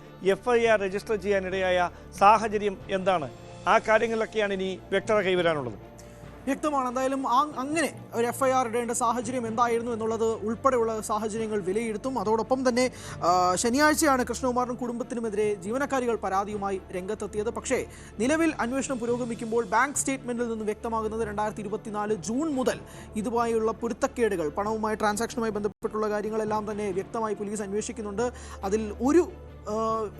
FIR രജിസ്റ്റർ ചെയ്യാനിടയായ സാഹചര്യം എന്താണ്? ആ കാര്യങ്ങളിലൊക്കെയാണ് ഇനി വ്യക്തത കൈവരാനുള്ളത്. വ്യക്തമാണ്. എന്തായാലും അങ്ങനെ ഒരു FIR ഇടേണ്ട സാഹചര്യം എന്തായിരുന്നു എന്നുള്ളത് ഉൾപ്പെടെയുള്ള സാഹചര്യങ്ങൾ വിലയിരുത്തും. അതോടൊപ്പം തന്നെ ശനിയാഴ്ചയാണ് കൃഷ്ണകുമാറിനും കുടുംബത്തിനുമെതിരെ ജീവനക്കാരികൾ പരാതിയുമായി രംഗത്തെത്തിയത്. പക്ഷേ നിലവിൽ അന്വേഷണം പുരോഗമിക്കുമ്പോൾ ബാങ്ക് സ്റ്റേറ്റ്മെന്റിൽ നിന്ന് വ്യക്തമാകുന്നത് 2024 ജൂൺ മുതൽ ഇതുമായുള്ള പൊരുത്തക്കേടുകൾ, പണവുമായി ട്രാൻസാക്ഷനുമായി ബന്ധപ്പെട്ടുള്ള കാര്യങ്ങളെല്ലാം തന്നെ വ്യക്തമായി പോലീസ് അന്വേഷിക്കുന്നുണ്ട്. അതിൽ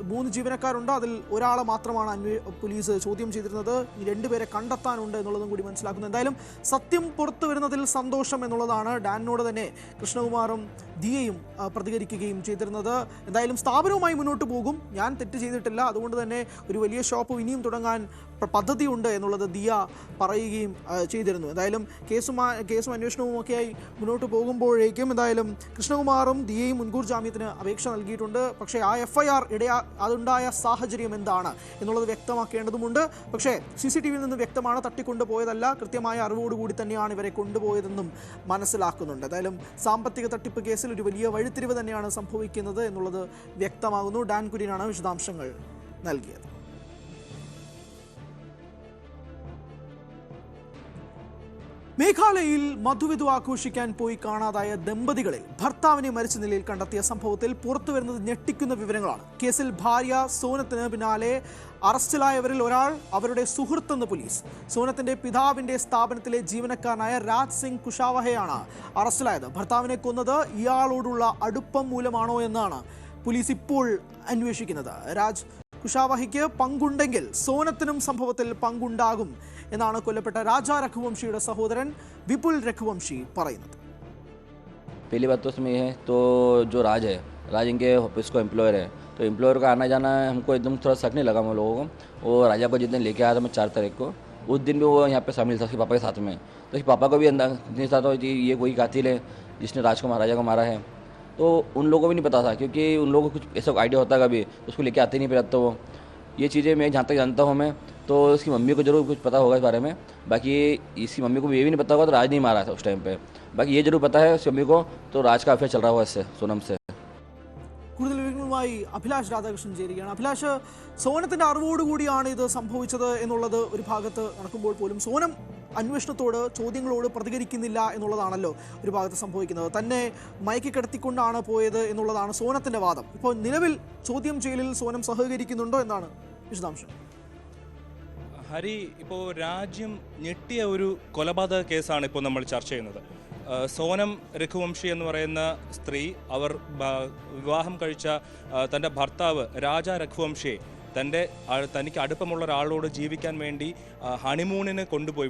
3 ജീവനക്കാരുണ്ട്. അതിൽ ഒരാളെ മാത്രമാണ് പോലീസ് ചോദ്യം ചെയ്തിരുന്നത്. ഈ 2 പേരെ കണ്ടെത്താനുണ്ട് എന്നുള്ളതും കൂടി മനസ്സിലാക്കുന്നു. എന്തായാലും സത്യം പുറത്തു വരുന്നതിൽ സന്തോഷം എന്നുള്ളതാണ് ഡാനിനോട് തന്നെ കൃഷ്ണകുമാറും ദിയയും പ്രതികരിക്കുകയും ചെയ്തിരുന്നത്. എന്തായാലും സ്ഥാപനവുമായി മുന്നോട്ട് പോകും, ഞാൻ തെറ്റ് ചെയ്തിട്ടില്ല, അതുകൊണ്ട് തന്നെ ഒരു വലിയ ഷോപ്പ് ഇനിയും തുടങ്ങാൻ പദ്ധതിയുണ്ട് എന്നുള്ളത് ദിയ പറയുകയും ചെയ്തിരുന്നു. എന്തായാലും കേസും അന്വേഷണവും ഒക്കെയായി മുന്നോട്ട് പോകുമ്പോഴേക്കും എന്തായാലും കൃഷ്ണകുമാറും ദിയയും മുൻകൂർ ജാമ്യത്തിന് അപേക്ഷ നൽകിയിട്ടുണ്ട്. പക്ഷേ ആ FIR അതുണ്ടായ സാഹചര്യം എന്താണ് എന്നുള്ളത് വ്യക്തമാക്കേണ്ടതുണ്ട്. പക്ഷേ CCTVയിൽ നിന്ന് വ്യക്തമാണ് തട്ടിക്കൊണ്ടുപോയതല്ല, കൃത്യമായ അറിവോടുകൂടി തന്നെയാണ് ഇവരെ കൊണ്ടുപോയതെന്നും മനസ്സിലാക്കുന്നുണ്ട്. എന്തായാലും സാമ്പത്തിക തട്ടിപ്പ് കേസിൽ ഒരു വലിയ വഴിത്തിരിവ് തന്നെയാണ് സംഭവിക്കുന്നത് എന്നുള്ളത് വ്യക്തമാകുന്നു. ഡാൻ കുര്യനാണ് വിശദാംശങ്ങൾ നൽകിയത്. മേഘാലയയിൽ മധുവിധു ആഘോഷിക്കാൻ പോയി കാണാതായ ദമ്പതികളിൽ ഭർത്താവിനെ മരിച്ച നിലയിൽ കണ്ടെത്തിയ സംഭവത്തിൽ പുറത്തുവരുന്നത് ഞെട്ടിക്കുന്ന വിവരങ്ങളാണ്. കേസിൽ ഭാര്യ സോനത്തിന് പിന്നാലെ അറസ്റ്റിലായവരിൽ ഒരാൾ അവരുടെ സുഹൃത്തെന്ന് പോലീസ്. സോനത്തിന്റെ പിതാവിന്റെ സ്ഥാപനത്തിലെ ജീവനക്കാരനായ രാജ് സിംഗ് കുഷാവഹയാണ് അറസ്റ്റിലായത്. ഭർത്താവിനെ കൊന്നത് ഇയാളോടുള്ള അടുപ്പം മൂലമാണോ എന്നാണ് പോലീസ് ഇപ്പോൾ അന്വേഷിക്കുന്നത്. രാജ് കുഷാവഹിക്ക് പങ്കുണ്ടെങ്കിൽ സോനത്തിനും സംഭവത്തിൽ പങ്കുണ്ടാകും എന്നാണ് കൊല്ലപ്പെട്ട രാജ രഘുവംശിയുടെ സഹോദരൻ വിപുൽ രഘുവംശി പറയുന്നത്. पहली बात तो इसमें ये है तो जो राज इनके ऑफिस को एम्प्लॉयर है, तो एम्प्लॉयर का आना जाना हमको एकदम थोड़ा शक नहीं लगा हम लोगों को. वो राजा को जिस दिन लेके आया था मैं 4 तारीख को, उस दिन भी वो यहाँ पे शामिल था उसके पापा के साथ में. तो उसके पापा को भी नहीं था तो ये कोई कातिल है जिसने राजा को मारा है. तो उन लोगों को भी नहीं पता था, क्योंकि उन लोगों को कुछ ऐसा आइडिया होता कभी तो उसको लेके आते नहीं, फिर तो वो ये चीज़ें मैं जहाँ तक जानता हूँ मैं, तो इसकी मम्मी को जरूर कुछ पता होगा इस बारे में. बाकी इसकी मम्मी को ये भी नहीं पता होगा तो राज नहीं मारा था उस टाइम पे. बाकी ये जरूर पता है उसकी मम्मी को तो राज का अफेयर चल रहा हुआ इससे, सोनम से. കൂടുതൽ വിവരങ്ങളുമായി അഭിലാഷ് രാധാകൃഷ്ണൻ ചേരുകയാണ്. അഭിലാഷ്, സോനത്തിന്റെ അറിവോടുകൂടിയാണ് ഇത് സംഭവിച്ചത് എന്നുള്ളത് ഒരു ഭാഗത്ത് നടക്കുമ്പോൾ പോലും സോനം അന്വേഷണത്തോട് ചോദ്യങ്ങളോട് പ്രതികരിക്കുന്നില്ല എന്നുള്ളതാണല്ലോ ഒരു ഭാഗത്ത് സംഭവിക്കുന്നത്. തന്നെ മയക്കിക്കിടത്തിക്കൊണ്ടാണ് പോയത് എന്നുള്ളതാണ് സോനത്തിന്റെ വാദം. ഇപ്പോൾ നിലവിൽ ചോദ്യം ചെയ്യലിൽ സോനം സഹകരിക്കുന്നുണ്ടോ എന്നാണ് വിശദാംശം. ഹരി, ഇപ്പോൾ രാജ്യം ഞെട്ടിയ ഒരു കൊലപാതക കേസാണ് ഇപ്പോൾ നമ്മൾ ചർച്ച ചെയ്യുന്നത്. സോനം രഘുവംശി എന്ന് പറയുന്ന സ്ത്രീ, അവർ വിവാഹം കഴിച്ച തൻ്റെ ഭർത്താവ് രാജ രഘുവംശിയെ തനിക്ക് അടുപ്പമുള്ള ഒരാളോട് ജീവിക്കാൻ വേണ്ടി ഹണിമൂണിന്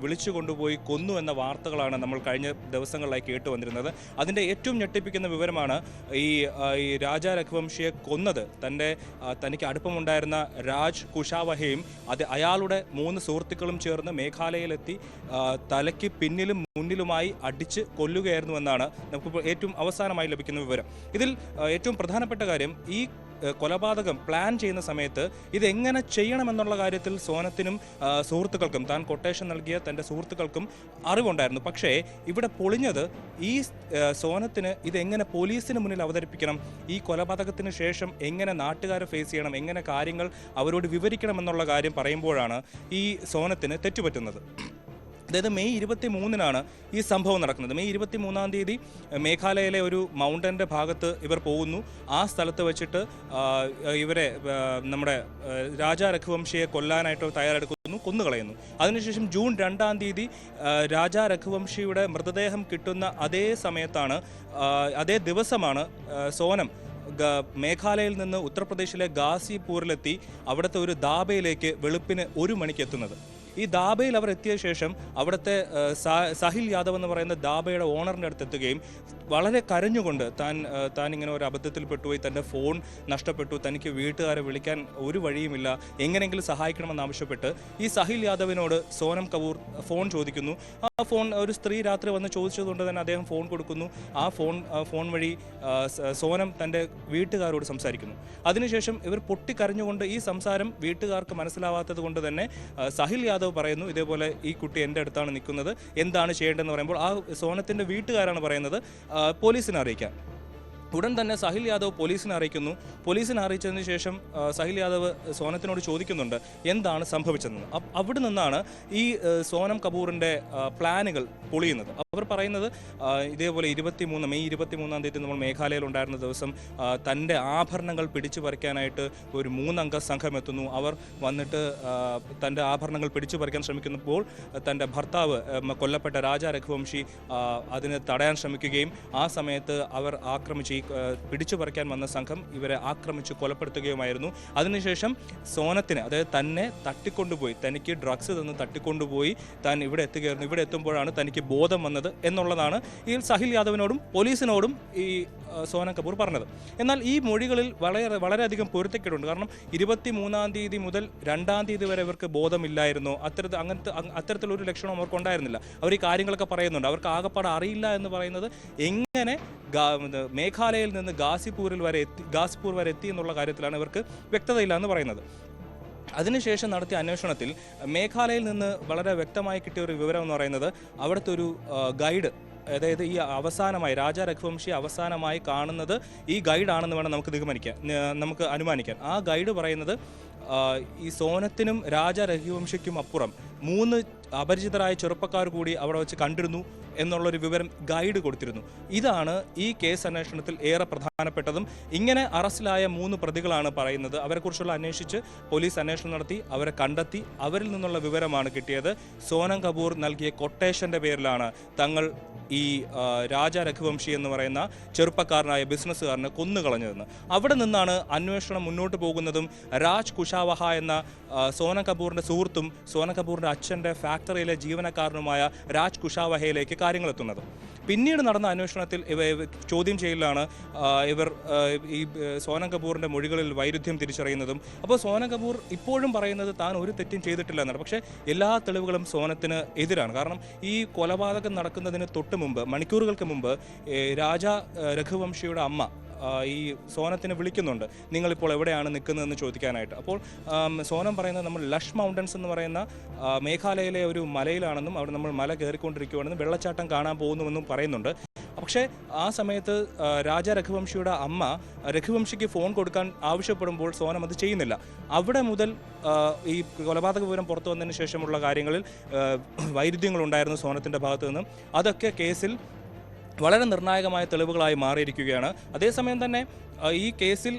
വിളിച്ചു കൊണ്ടുപോയി കൊന്നു എന്ന വാർത്തകളാണ് നമ്മൾ കഴിഞ്ഞ ദിവസങ്ങളിലായി കേട്ടു വന്നിരുന്നത്. അതിൻ്റെ ഏറ്റവും ഞെട്ടിപ്പിക്കുന്ന വിവരമാണ് ഈ രാജ രഘുവംശിയെ കൊന്നത് തനിക്ക് അടുപ്പമുണ്ടായിരുന്ന രാജ് കുഷാവഹയും അയാളുടെ 3 സുഹൃത്തുക്കളും ചേർന്ന് മേഘാലയയിലെത്തി തലയ്ക്ക് പിന്നിലും മുന്നിലുമായി അടിച്ച് കൊല്ലുകയായിരുന്നുവെന്നാണ് നമുക്ക് ഏറ്റവും അവസാനമായി ലഭിക്കുന്ന വിവരം. ഇതിൽ ഏറ്റവും പ്രധാനപ്പെട്ട കാര്യം, ഈ കൊലപാതകം പ്ലാൻ ചെയ്യുന്ന സമയത്ത് ഇതെങ്ങനെ ചെയ്യണമെന്നുള്ള കാര്യത്തിൽ സോനത്തിനും സുഹൃത്തുക്കൾക്കും, താൻ കൊട്ടേഷൻ നൽകിയ തൻ്റെ സുഹൃത്തുക്കൾക്കും അറിവുണ്ടായിരുന്നു. പക്ഷേ ഇവിടെ പൊളിഞ്ഞത് ഈ സോനത്തിന് ഇതെങ്ങനെ പോലീസിന് മുന്നിൽ അവതരിപ്പിക്കണം, ഈ കൊലപാതകത്തിന് ശേഷം എങ്ങനെ നാട്ടുകാരെ ഫേസ് ചെയ്യണം, എങ്ങനെ കാര്യങ്ങൾ അവരോട് വിവരിക്കണമെന്നുള്ള കാര്യം പറയുമ്പോഴാണ് ഈ സോനത്തിന് തെറ്റുപറ്റുന്നത്. അതായത് മെയ് 23-നാണ് ഈ സംഭവം നടക്കുന്നത്. മെയ് 23-ാം തീയതി മേഘാലയയിലെ ഒരു മൗണ്ടൻ്റെ ഭാഗത്ത് ഇവർ പോകുന്നു. ആ സ്ഥലത്ത് വെച്ചിട്ട് ഇവരെ നമ്മുടെ രാജ രഘുവംശിയെ കൊല്ലാനായിട്ട് തയ്യാറെടുക്കുന്നു, കൊന്നുകളയുന്നു. അതിനുശേഷം ജൂൺ 2-ാം തീയതി രാജ രഘുവംശിയുടെ മൃതദേഹം കിട്ടുന്ന അതേ ദിവസമാണ് സോനം മേഘാലയയിൽ നിന്ന് ഉത്തർപ്രദേശിലെ ഗാസിപൂരിലെത്തി അവിടുത്തെ ഒരു ദാബയിലേക്ക് വെളുപ്പിന് 1 മണിക്ക് എത്തുന്നത്. ഈ ദാബയിൽ അവർ എത്തിയ ശേഷം അവിടുത്തെ സാഹിൽ യാദവ് എന്ന് പറയുന്ന ദാബയുടെ ഓണറിൻ്റെ അടുത്ത് എത്തുകയും വളരെ കരഞ്ഞുകൊണ്ട് താൻ ഇങ്ങനെ ഒരു അബദ്ധത്തിൽ പെട്ടുപോയി, തൻ്റെ ഫോൺ നഷ്ടപ്പെട്ടു, തനിക്ക് വീട്ടുകാരെ വിളിക്കാൻ ഒരു വഴിയുമില്ല, എങ്ങനെയെങ്കിലും സഹായിക്കണമെന്ന് ആവശ്യപ്പെട്ട് ഈ സാഹിൽ യാദവിനോട് സോനം കപൂർ ഫോൺ ചോദിക്കുന്നു. ആ ഫോൺ ഒരു സ്ത്രീ രാത്രി വന്ന് ചോദിച്ചതുകൊണ്ട് തന്നെ അദ്ദേഹം ഫോൺ കൊടുക്കുന്നു. ആ ഫോൺ വഴി സോനം തൻ്റെ വീട്ടുകാരോട് സംസാരിക്കുന്നു. അതിനുശേഷം ഇവർ പൊട്ടിക്കരഞ്ഞുകൊണ്ട്, ഈ സംസാരം വീട്ടുകാർക്ക് മനസ്സിലാവാത്തത് കൊണ്ട് തന്നെ സാഹിൽ യാദവ് പറയുന്നു, ഇതേപോലെ ഈ കുട്ടി എൻ്റെ അടുത്താണ് നിൽക്കുന്നത്, എന്താണ് ചെയ്യേണ്ടതെന്ന് പറയുമ്പോൾ ആ സോനത്തിൻ്റെ വീട്ടുകാരാണ് പറയുന്നത് പോലീസിനെ അറിയിക്കാൻ. ഉടൻ തന്നെ സാഹിൽ യാദവ് പോലീസിനെ അറിയിക്കുന്നു. പോലീസിനെ അറിയിച്ചതിന് ശേഷം സാഹിൽ യാദവ് സോനത്തിനോട് ചോദിക്കുന്നുണ്ട് എന്താണ് സംഭവിച്ചതെന്ന്. അവിടെ നിന്നാണ് ഈ സോനം കപൂറിൻ്റെ പ്ലാനുകൾ പൊളിയുന്നത്. അവർ പറയുന്നത് ഇതേപോലെ മെയ് 23-ാം തീയതി നമ്മൾ മേഘാലയയിൽ ഉണ്ടായിരുന്ന ദിവസം തൻ്റെ ആഭരണങ്ങൾ പിടിച്ചു പറിക്കാനായിട്ട് ഒരു 3 അംഗ സംഘം എത്തുന്നു. അവർ വന്നിട്ട് തൻ്റെ ആഭരണങ്ങൾ പിടിച്ചു പറിക്കാൻ ശ്രമിക്കുന്നപ്പോൾ തൻ്റെ ഭർത്താവ് കൊല്ലപ്പെട്ട രാജ രഘുവംശി അതിന് തടയാൻ ശ്രമിക്കുകയും ആ സമയത്ത് അവർ ആക്രമിച്ച് പിടിച്ചു പറിക്കാൻ വന്ന സംഘം ഇവരെ ആക്രമിച്ച് കൊലപ്പെടുത്തുകയുമായിരുന്നു. അതിനുശേഷം സോനത്തിന്, അതായത് തന്നെ തട്ടിക്കൊണ്ടുപോയി, തനിക്ക് ഡ്രഗ്സ് തന്ന് തട്ടിക്കൊണ്ടുപോയി താൻ ഇവിടെ എത്തുകയായിരുന്നു. ഇവിടെ എത്തുമ്പോഴാണ് തനിക്ക് ബോധം വന്നത്. എന്നുള്ളതാണ് ഈ സാഹിൽ യാദവിനോടും പോലീസിനോടും ഈ സോനം കപൂർ പറഞ്ഞത്. എന്നാൽ ഈ മൊഴികളിൽ വളരെയധികം പൊരുത്തക്കേടുണ്ട്. കാരണം 23-ാം തീയതി മുതൽ 2-ാം തീയതി വരെ ഇവർക്ക് ബോധമില്ലായിരുന്നു, അത്തരത്തിലൊരു ലക്ഷണം അവർക്ക് ഉണ്ടായിരുന്നില്ല. അവർ ഈ കാര്യങ്ങളൊക്കെ പറയുന്നുണ്ട്. അവർക്ക് ആകപ്പാടെ അറിയില്ല എന്ന് പറയുന്നത് എങ്ങനെ മേഘാലയയിൽ നിന്ന് ഗാസിപൂർ വരെ എത്തി എന്നുള്ള കാര്യത്തിലാണ് ഇവർക്ക് വ്യക്തതയില്ല എന്ന് പറയുന്നത്. അതിനുശേഷം നടത്തിയ അന്വേഷണത്തിൽ മേഘാലയയിൽ നിന്ന് വളരെ വ്യക്തമായി കിട്ടിയ ഒരു വിവരം എന്ന് പറയുന്നത് അവിടുത്തെ ഒരു ഗൈഡ്, അതായത് ഈ അവസാനമായി രാജാ രഘുവംശി അവസാനമായി കാണുന്നത് ഈ ഗൈഡാണെന്ന് വേണം നമുക്ക് അനുമാനിക്കാൻ. ആ ഗൈഡ് പറയുന്നത് ഈ സോനത്തിനും രാജാ രഘുവംശിക്കും അപ്പുറം 3 അപരിചിതരായ ചെറുപ്പക്കാർ കൂടി അവിടെ വെച്ച് കണ്ടിരുന്നു എന്നുള്ളൊരു വിവരം ഗൈഡ് കൊടുത്തിരുന്നു. ഇതാണ് ഈ കേസ് അന്വേഷണത്തിൽ ഏറെ പ്രധാനപ്പെട്ടതും. ഇങ്ങനെ അറസ്റ്റിലായ 3 പ്രതികളാണ് പറയുന്നത്. അവരെക്കുറിച്ചുള്ള അന്വേഷിച്ച് പോലീസ് അന്വേഷണം നടത്തി, അവരെ കണ്ടെത്തി. അവരിൽ നിന്നുള്ള വിവരമാണ് കിട്ടിയത്. സോനം കപൂർ നൽകിയ കൊട്ടേഷന്റെ പേരിലാണ് തങ്ങൾ ഈ രാജാ രഘുവംശി എന്ന് പറയുന്ന ചെറുപ്പക്കാരനായ ബിസിനസ്സുകാരനെ കൊന്നുകളഞ്ഞതെന്ന്. അവിടെ നിന്നാണ് അന്വേഷണം മുന്നോട്ട് പോകുന്നതും രാജ് കുശാവഹ എന്ന സോനം കപൂറിന്റെ സുഹൃത്തും സോനം കപൂറിന്റെ അച്ഛന്റെ ഫാക്ടറിയിലെ ജീവനക്കാരനുമായ രാജ് കുശാവഹയിലേക്ക് കാര്യങ്ങൾ എത്തുന്നത്. പിന്നീട് നടന്ന അന്വേഷണത്തിൽ ചോദ്യം ചെയ്യലാണ് ഇവർ ഈ സോനം കപൂറിന്റെ മൊഴികളിൽ വൈരുദ്ധ്യം തിരിച്ചറിയുന്നതും. അപ്പോൾ സോനം കപൂർ ഇപ്പോഴും പറയുന്നത് താൻ ഒരു തെറ്റും ചെയ്തിട്ടില്ല എന്നാണ്. പക്ഷേ എല്ലാ തെളിവുകളും സോനത്തിന് എതിരാണ്. കാരണം ഈ കൊലപാതകം നടക്കുന്നതിന് തൊട്ട് മുമ്പ്, മണിക്കൂറുകൾക്ക് മുമ്പ്, രാജാ രഘുവംശിയുടെ അമ്മ ഈ സോനത്തിനെ വിളിക്കുന്നുണ്ട്, നിങ്ങളിപ്പോൾ എവിടെയാണ് നിൽക്കുന്നതെന്ന് ചോദിക്കാനായിട്ട്. അപ്പോൾ സോനം പറയുന്നത് നമ്മൾ ലഷ് മൗണ്ടൻസ് എന്ന് പറയുന്ന മേഘാലയയിലെ ഒരു മലയിലാണെന്നും അവിടെ നമ്മൾ മല കയറിക്കൊണ്ടിരിക്കുകയാണെന്നും വെള്ളച്ചാട്ടം കാണാൻ പോകുന്നുവെന്നും പറയുന്നുണ്ട്. പക്ഷേ ആ സമയത്ത് രാജാ രഘുവംശിയുടെ അമ്മ രഘുവംശിക്ക് ഫോൺ കൊടുക്കാൻ ആവശ്യപ്പെടുമ്പോൾ സോനം അത് ചെയ്യുന്നില്ല. അവിടെ മുതൽ ഈ കൊലപാതക വിവരം പുറത്തു വന്നതിന് ശേഷമുള്ള കാര്യങ്ങളിൽ വൈരുദ്ധ്യങ്ങളുണ്ടായിരുന്നു സോനത്തിൻ്റെ ഭാഗത്തു നിന്നും. അതൊക്കെ കേസിൽ വളരെ നിർണായകമായ തെളിവുകളായി മാറിയിരിക്കുകയാണ്. അതേസമയം തന്നെ ഈ കേസിൽ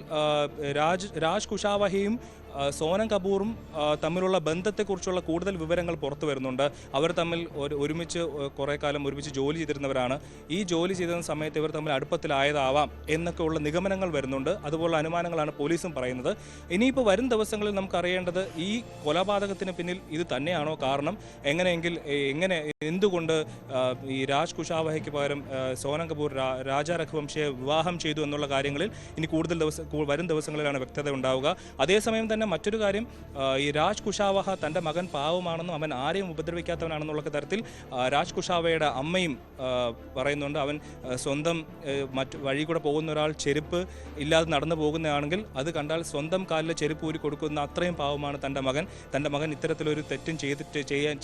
രാജ് കുശാവഹയും സോനം കപൂറും തമ്മിലുള്ള ബന്ധത്തെക്കുറിച്ചുള്ള കൂടുതൽ വിവരങ്ങൾ പുറത്തു വരുന്നുണ്ട്. അവർ തമ്മിൽ ഒരുമിച്ച് കുറേ കാലം ഒരുമിച്ച് ജോലി ചെയ്തിരുന്നവരാണ്. ഈ ജോലി ചെയ്തിരുന്ന സമയത്ത് ഇവർ തമ്മിൽ അടുപ്പത്തിലായതാവാം എന്നൊക്കെയുള്ള നിഗമനങ്ങൾ വരുന്നുണ്ട്. അതുപോലുള്ള അനുമാനങ്ങളാണ് പോലീസും പറയുന്നത്. ഇനിയിപ്പോൾ വരും ദിവസങ്ങളിൽ നമുക്കറിയേണ്ടത് ഈ കൊലപാതകത്തിന് പിന്നിൽ ഇത് തന്നെയാണോ കാരണം, എന്തുകൊണ്ട് ഈ രാജ് കുശാവഹയ്ക്ക് പകരം സോനം കപൂർ രാജാ രഘുവംശിയെ വിവാഹം ചെയ്തു എന്നുള്ള കാര്യങ്ങളിൽ ഇനി വരും ദിവസങ്ങളിലാണ് വ്യക്തത ഉണ്ടാവുക. അതേസമയം തന്നെ മറ്റൊരു കാര്യം, ഈ രാജ് കുശാവഹ തൻ്റെ മകൻ പാവമാണെന്നും അവൻ ആരെയും ഉപദ്രവിക്കാത്തവനാണെന്നുള്ള തരത്തിൽ രാജ് കുശാവയുടെ അമ്മയും പറയുന്നുണ്ട്. അവൻ സ്വന്തം വഴി കൂടെ പോകുന്ന ഒരാൾ ചെരുപ്പ് ഇല്ലാതെ നടന്നു പോകുന്നതാണെങ്കിൽ അത് കണ്ടാൽ സ്വന്തം കാലിലെ ചെരുപ്പ് ഊരി കൊടുക്കുന്ന അത്രയും പാവമാണ് തൻ്റെ മകൻ ഇത്തരത്തിലൊരു തെറ്റും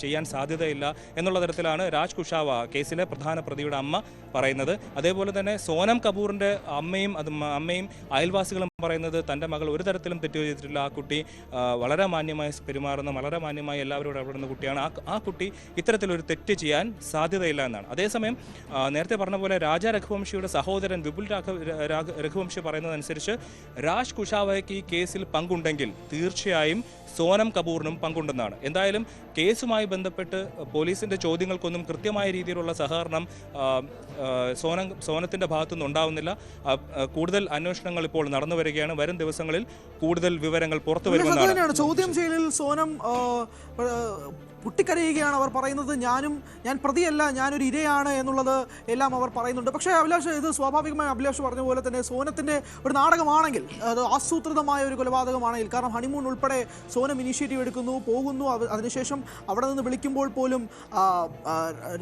ചെയ്യാൻ സാധ്യതയില്ല എന്നുള്ള തരത്തിലാണ് രാജ് കുശാവ കേസിലെ പ്രധാന പ്രതിയുടെ അമ്മ പറയുന്നത്. അതേപോലെ തന്നെ സോനം കപൂറിൻ്റെ അമ്മയും അയൽവാസികളും പറയുന്നത് തൻ്റെ മകൾ ഒരു തരത്തിലും തെറ്റ് ചെയ്തിട്ടില്ല. ആ കുട്ടി വളരെ മാന്യമായി പെരുമാറുന്ന, വളരെ മാന്യമായി എല്ലാവരോടും ഇടപെടുന്ന കുട്ടിയാണ്. ആ കുട്ടി ഇത്തരത്തിലൊരു തെറ്റ് ചെയ്യാൻ സാധ്യതയില്ല എന്നാണ്. അതേസമയം നേരത്തെ പറഞ്ഞ പോലെ രാജാ രഘുവംശിയുടെ സഹോദരൻ വിപുൽ രഘുവംശി പറയുന്നതനുസരിച്ച് രാജ് കുശാവയ്ക്ക് ഈ കേസിൽ പങ്കുണ്ടെങ്കിൽ തീർച്ചയായും സോനം കപൂറിനും പങ്കുണ്ടെന്നാണ്. എന്തായാലും കേസുമായി ബന്ധപ്പെട്ട് പോലീസിന്റെ ചോദ്യങ്ങൾക്കൊന്നും കൃത്യമായ രീതിയിലുള്ള സഹകരണം സോനത്തിന്റെ ഭാഗത്തുനിന്ന് ഉണ്ടാവുന്നില്ല. കൂടുതൽ അന്വേഷണങ്ങൾ ഇപ്പോൾ നടന്നു വരികയാണ്. വരും ദിവസങ്ങളിൽ കൂടുതൽ വിവരങ്ങൾ പുറത്തു വരുമെന്നാണ്. ചോദ്യം ചെയ്യലിൽ സോനം പൊട്ടിക്കരയുകയാണ്. അവർ പറയുന്നത് ഞാൻ പ്രതിയല്ല, ഞാനൊരു ഇരയാണ് എന്നുള്ളത് എല്ലാം അവർ പറയുന്നുണ്ട്. പക്ഷേ അഭിലാഷ്, ഇത് സ്വാഭാവികമായി അഭിലാഷ് പറഞ്ഞ പോലെ തന്നെ സോനത്തിൻ്റെ ഒരു നാടകമാണെങ്കിൽ, അത് ആസൂത്രിതമായ ഒരു കൊലപാതകമാണെങ്കിൽ, കാരണം ഹണിമൂൺ ഉൾപ്പെടെ സോനം ഇനീഷ്യേറ്റീവ് എടുക്കുന്നു, പോകുന്നു, അതിനുശേഷം അവിടെ നിന്ന് വിളിക്കുമ്പോൾ പോലും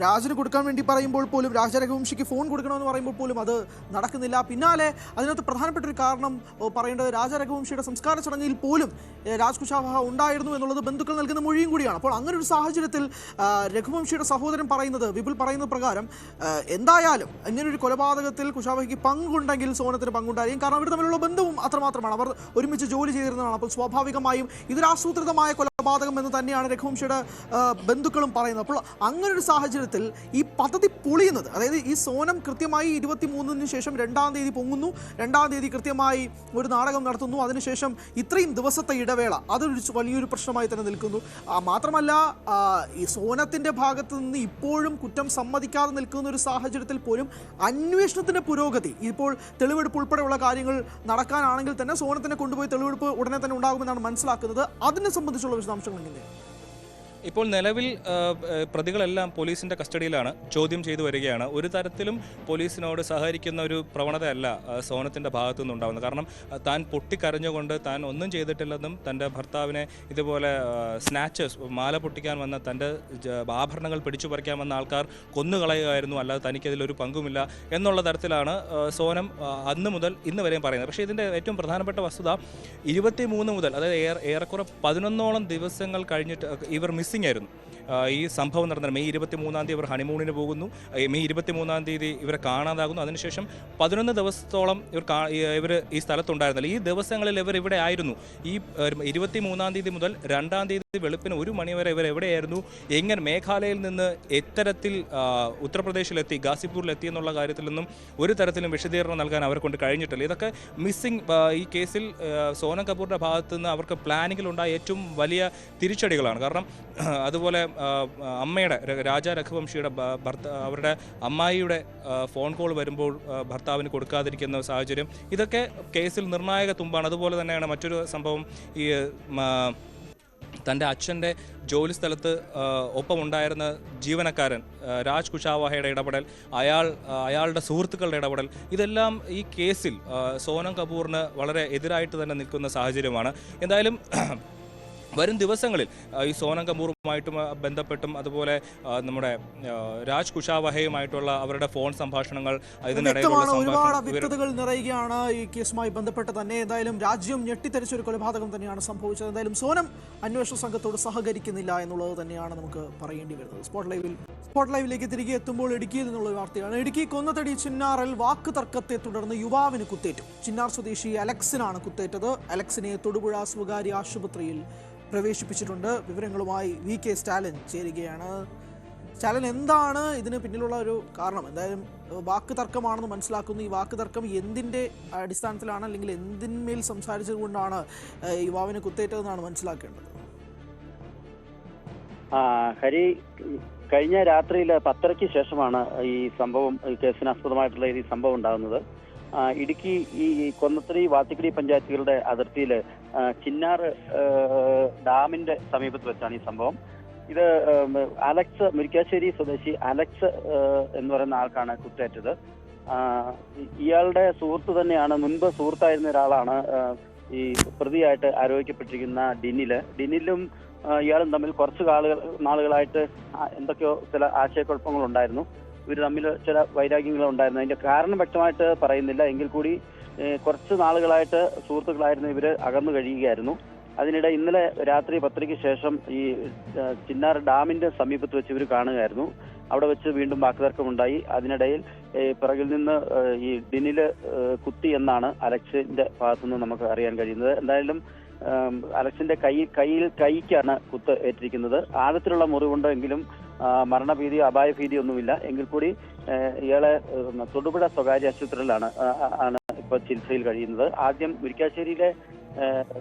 രാജന് കൊടുക്കാൻ വേണ്ടി പറയുമ്പോൾ പോലും രാജാ രഘുവംശിക്ക് ഫോൺ കൊടുക്കണമെന്ന് പറയുമ്പോൾ പോലും അത് നടക്കുന്നില്ല. പിന്നാലെ അതിനകത്ത് പ്രധാനപ്പെട്ട ഒരു കാരണം പറയേണ്ടത് രാജാ രഘുവംശിയുടെ സംസ്കാര ചടങ്ങിൽ പോലും രാജ് കുശാവഹ ഉണ്ടായിരുന്നു എന്നുള്ളത് ബന്ധുക്കൾ നൽകുന്ന മൊഴിയും കൂടിയാണ്. അപ്പോൾ അങ്ങനെ ഒരു സാഹചര്യത്തിൽ രഘുവംശിയുടെ സഹോദരൻ പറയുന്നത്, വിപുൽ പറയുന്ന പ്രകാരം എന്തായാലും ഇങ്ങനൊരു കൊലപാതകത്തിൽ കുശാവഹയ്ക്ക് പങ്കുണ്ടെങ്കിൽ സോനത്തിന് പങ്കുണ്ടായിരിക്കും. കാരണം ഇവർ തമ്മിലുള്ള ബന്ധവും അത്രമാത്രമാണ്, അവർ ഒരുമിച്ച് ജോലി ചെയ്തിരുന്നതാണ്. അപ്പോൾ സ്വാഭാവികമായും ഇതൊരു ആസൂത്രിതമായ കൊലപാതകം എന്ന് തന്നെയാണ് രഘുവംശിയുടെ ബന്ധുക്കളും പറയുന്നത്. അപ്പോൾ അങ്ങനൊരു സാഹചര്യത്തിൽ ഈ പദ്ധതി പൊളിയുന്നത്, അതായത് ഈ സോനം കൃത്യമായി 23-ന് ശേഷം 2-ാം തീയതി പൊങ്ങുന്നു, 2-ാം തീയതി കൃത്യമായി ഒരു നാടകം നടത്തുന്നു, അതിനുശേഷം ഇത്രയും ദിവസത്തെ ഇടവേള അതൊരു വലിയൊരു പ്രശ്നമായി തന്നെ നിൽക്കുന്നു. മാത്രമല്ല ഈ സോനത്തിൻ്റെ ഭാഗത്ത് നിന്ന് ഇപ്പോഴും കുറ്റം സമ്മതിക്കാതെ നിൽക്കുന്ന ഒരു സാഹചര്യത്തിൽ പോലും അന്വേഷണത്തിൻ്റെ പുരോഗതി, ഇപ്പോൾ തെളിവെടുപ്പ് ഉൾപ്പെടെയുള്ള കാര്യങ്ങൾ നടക്കാനാണെങ്കിൽ തന്നെ സോനത്തിനെ കൊണ്ടുപോയി തെളിവെടുപ്പ് ഉടനെ തന്നെ ഉണ്ടാകുമെന്നാണ് മനസ്സിലാക്കുന്നത്. അതിനെ സംബന്ധിച്ചുള്ള വിശദാംശങ്ങൾ എങ്ങനെയാണ്? ഇപ്പോൾ നിലവിൽ പ്രതികളെല്ലാം പോലീസിൻ്റെ കസ്റ്റഡിയിലാണ്, ചോദ്യം ചെയ്തു വരികയാണ്. ഒരു തരത്തിലും പോലീസിനോട് സഹകരിക്കുന്ന ഒരു പ്രവണതയല്ല സോനത്തിൻ്റെ ഭാഗത്തു നിന്നുണ്ടാകുന്നത്. കാരണം താൻ പൊട്ടിക്കരഞ്ഞുകൊണ്ട് താൻ ഒന്നും ചെയ്തിട്ടില്ലെന്നും തൻ്റെ ഭർത്താവിനെ ഇതുപോലെ സ്നാച്ചേഴ്സ് മാല പൊട്ടിക്കാൻ വന്ന തൻ്റെ ആഭരണങ്ങൾ പിടിച്ചു പറിക്കാൻ വന്ന ആൾക്കാർ കൊന്നുകളയുകയായിരുന്നു, അല്ലാതെ തനിക്കതിലൊരു പങ്കുമില്ല എന്നുള്ള തരത്തിലാണ് സോനം അന്ന് മുതൽ ഇന്ന് വരെയും പറയുന്നത്. പക്ഷേ ഇതിൻ്റെ ഏറ്റവും പ്രധാനപ്പെട്ട വസ്തുത 23 മുതൽ, അതായത് ഏറെക്കുറെ 11ഓളം ദിവസങ്ങൾ കഴിഞ്ഞിട്ട് ഇവർ മിസ്സിംഗ് ആയിരുന്നു. ഈ സംഭവം നടന്നത് മെയ് 23-ാം തീയതി ഇവർ ഹണിമൂണിന് പോകുന്നു. മെയ് 23-ാം തീയതി ഇവരെ കാണാതാകുന്നു. അതിനുശേഷം 11 ദിവസത്തോളം ഇവർ ഈ സ്ഥലത്തുണ്ടായിരുന്നില്ല. ഈ ദിവസങ്ങളിൽ ഇവർ ഇവിടെ ആയിരുന്നു. ഈ 23-ാം തീയതി മുതൽ 2-ാം തീയതി വെളുപ്പിന് 1 മണി വരെ ഇവർ എവിടെയായിരുന്നു, എങ്ങനെ മേഘാലയയിൽ നിന്ന് എത്തരത്തിൽ ഉത്തർപ്രദേശിലെത്തി, ഗാസിപ്പൂരിലെത്തി എന്നുള്ള കാര്യത്തിൽ നിന്നും ഒരു തരത്തിലും വിശദീകരണം നൽകാൻ അവരെ കൊണ്ട് കഴിഞ്ഞിട്ടില്ല. ഇതൊക്കെ മിസ്സിംഗ് ഈ കേസിൽ സോനം കപൂറിൻ്റെ ഭാഗത്തു നിന്ന് അവർക്ക് പ്ലാനിങ്ങിലുണ്ടായ ഏറ്റവും വലിയ തിരിച്ചടികളാണ്. കാരണം അതുപോലെ അമ്മയുടെ രാജ രഘുവംശിയുടെ അവരുടെ അമ്മായിയുടെ ഫോൺ കോൾ വരുമ്പോൾ ഭർത്താവിന് കൊടുക്കാതിരിക്കുന്ന സാഹചര്യം, ഇതൊക്കെ കേസിൽ നിർണായക തുമ്പാണ്. അതുപോലെ തന്നെയാണ് മറ്റൊരു സംഭവം, ഈ തൻ്റെ അച്ഛൻ്റെ ജോലി സ്ഥലത്ത് ഒപ്പമുണ്ടായിരുന്ന ജീവനക്കാരൻ രാജ് കുശാവാഹയുടെ ഇടപെടൽ, അയാളുടെ സുഹൃത്തുക്കളുടെ ഇടപെടൽ, ഇതെല്ലാം ഈ കേസിൽ സോനം കപൂറിന് വളരെ എതിരായിട്ട് തന്നെ നിൽക്കുന്ന സാഹചര്യമാണ്. എന്തായാലും വരും ദിവസങ്ങളിൽ ഈ സോനം കപൂറുമായിട്ടും ബന്ധപ്പെട്ടും അതുപോലെ നമ്മുടെ രാജ് കുശാവഹയുമായിട്ടുള്ള അവരുടെ ഫോൺ സംഭാഷണങ്ങൾ, ഒരുപാട് വ്യക്തതകൾ നിറയുകയാണ് ഈ കേസുമായി ബന്ധപ്പെട്ട് തന്നെ. എന്തായാലും രാജ്യം ഞെട്ടിത്തെറിച്ചൊരു കൊലപാതകം തന്നെയാണ് സംഭവിച്ചത്. എന്തായാലും സോനം അന്വേഷണ സംഘത്തോട് സഹകരിക്കുന്നില്ല എന്നുള്ളത് തന്നെയാണ് നമുക്ക് പറയേണ്ടി വരുന്നത്. സ്പോട്ട് ലൈവിലേക്ക് തിരികെ എത്തുമ്പോൾ ഇടുക്കിയിൽ നിന്നുള്ള വാർത്തയാണ്. ഇടുക്കി കൊന്നത്തടി ചിന്നാറിൽ വാക്ക് തർക്കത്തെ തുടർന്ന് യുവാവിന് കുത്തേറ്റു. ചിന്നാർ സ്വദേശി അലക്സിനാണ് കുത്തേറ്റത്. അലക്സിനെ തൊടുപുഴ സ്വകാര്യ ആശുപത്രിയിൽ പ്രവേശിപ്പിച്ചിട്ടുണ്ട്. വിവരങ്ങളുമായി VK സ്റ്റാലിൻ ചേരുകയാണ്. സ്റ്റാലിൻ, എന്താണ് ഇതിന് പിന്നിലുള്ള ഒരു കാരണം? എന്തായാലും വാക്ക് തർക്കമാണെന്ന് മനസ്സിലാക്കുന്നു. ഈ വാക്ക് തർക്കം എന്തിൻ്റെ അടിസ്ഥാനത്തിലാണ്, അല്ലെങ്കിൽ എന്തിന്മേൽ സംസാരിച്ചത് കൊണ്ടാണ് യുവാവിന് കുത്തേറ്റതെന്നാണ് മനസ്സിലാക്കേണ്ടത്? ഹരി, കഴിഞ്ഞ രാത്രിയിൽ 10:30 ശേഷമാണ് ഈ സംഭവം, ഈ കേസിനാസ്പദമായിട്ടുള്ള ഈ സംഭവം ഉണ്ടാകുന്നത്. ഇടുക്കി ഈ കൊന്നത്തടി വാത്തിക്കടി പഞ്ചായത്തുകളുടെ അതിർത്തിയിൽ ചിന്നാർ ഡാമിന്റെ സമീപത്ത് വെച്ചാണ് ഈ സംഭവം. ഇത് അലക്സ്, മുരിക്കാശ്ശേരി സ്വദേശി അലക്സ് എന്ന് പറയുന്ന ആൾക്കാണ് കുത്തേറ്റത്. ഇയാളുടെ സുഹൃത്ത് തന്നെയാണ്, മുൻപ് സുഹൃത്തായിരുന്ന ഒരാളാണ് ഈ പ്രതിയായിട്ട് ആരോപിക്കപ്പെട്ടിരിക്കുന്ന ഡിനിലും ഇയാളും തമ്മിൽ കുറച്ച് നാളുകളായിട്ട് എന്തൊക്കെയോ ചില ആശയക്കുഴപ്പങ്ങളുണ്ടായിരുന്നു. ഇവർ തമ്മിൽ ചില വൈരാഗ്യങ്ങളുണ്ടായിരുന്നു. അതിന്റെ കാരണം വ്യക്തമായിട്ട് പറയുന്നില്ല. എങ്കിൽ കൂടി കുറച്ച് നാളുകളായിട്ട് സുഹൃത്തുക്കളായിരുന്നു ഇവർ അകന്നു കഴിയുകയായിരുന്നു. അതിനിടെ ഇന്നലെ രാത്രി 10:00 ശേഷം ഈ ചിന്നാർ ഡാമിന്റെ സമീപത്ത് വെച്ച് ഇവർ കാണുകയായിരുന്നു. അവിടെ വെച്ച് വീണ്ടും വാക്കുതർക്കമുണ്ടായി. അതിനിടയിൽ പിറകിൽ നിന്ന് ഈ ഡിനില് കുത്തി എന്നാണ് അലക്സിന്റെ ഭാഗത്തുനിന്ന് നമുക്ക് അറിയാൻ കഴിയുന്നത്. എന്തായാലും അലക്സിന്റെ കൈക്കാണ് കുത്ത് ഏറ്റിരിക്കുന്നത്. ആഴത്തിലുള്ള മുറിവുണ്ടെങ്കിലും മരണഭീതി, അപായഭീതി ഒന്നുമില്ല. എങ്കിൽ കൂടി ഇയാളെ തൊടുപുഴ സ്വകാര്യ ആശുപത്രിയിലാണ് ഇപ്പോൾ ചികിത്സയിൽ കഴിയുന്നത്. ആദ്യം മുരിക്കാശ്ശേരിയിലെ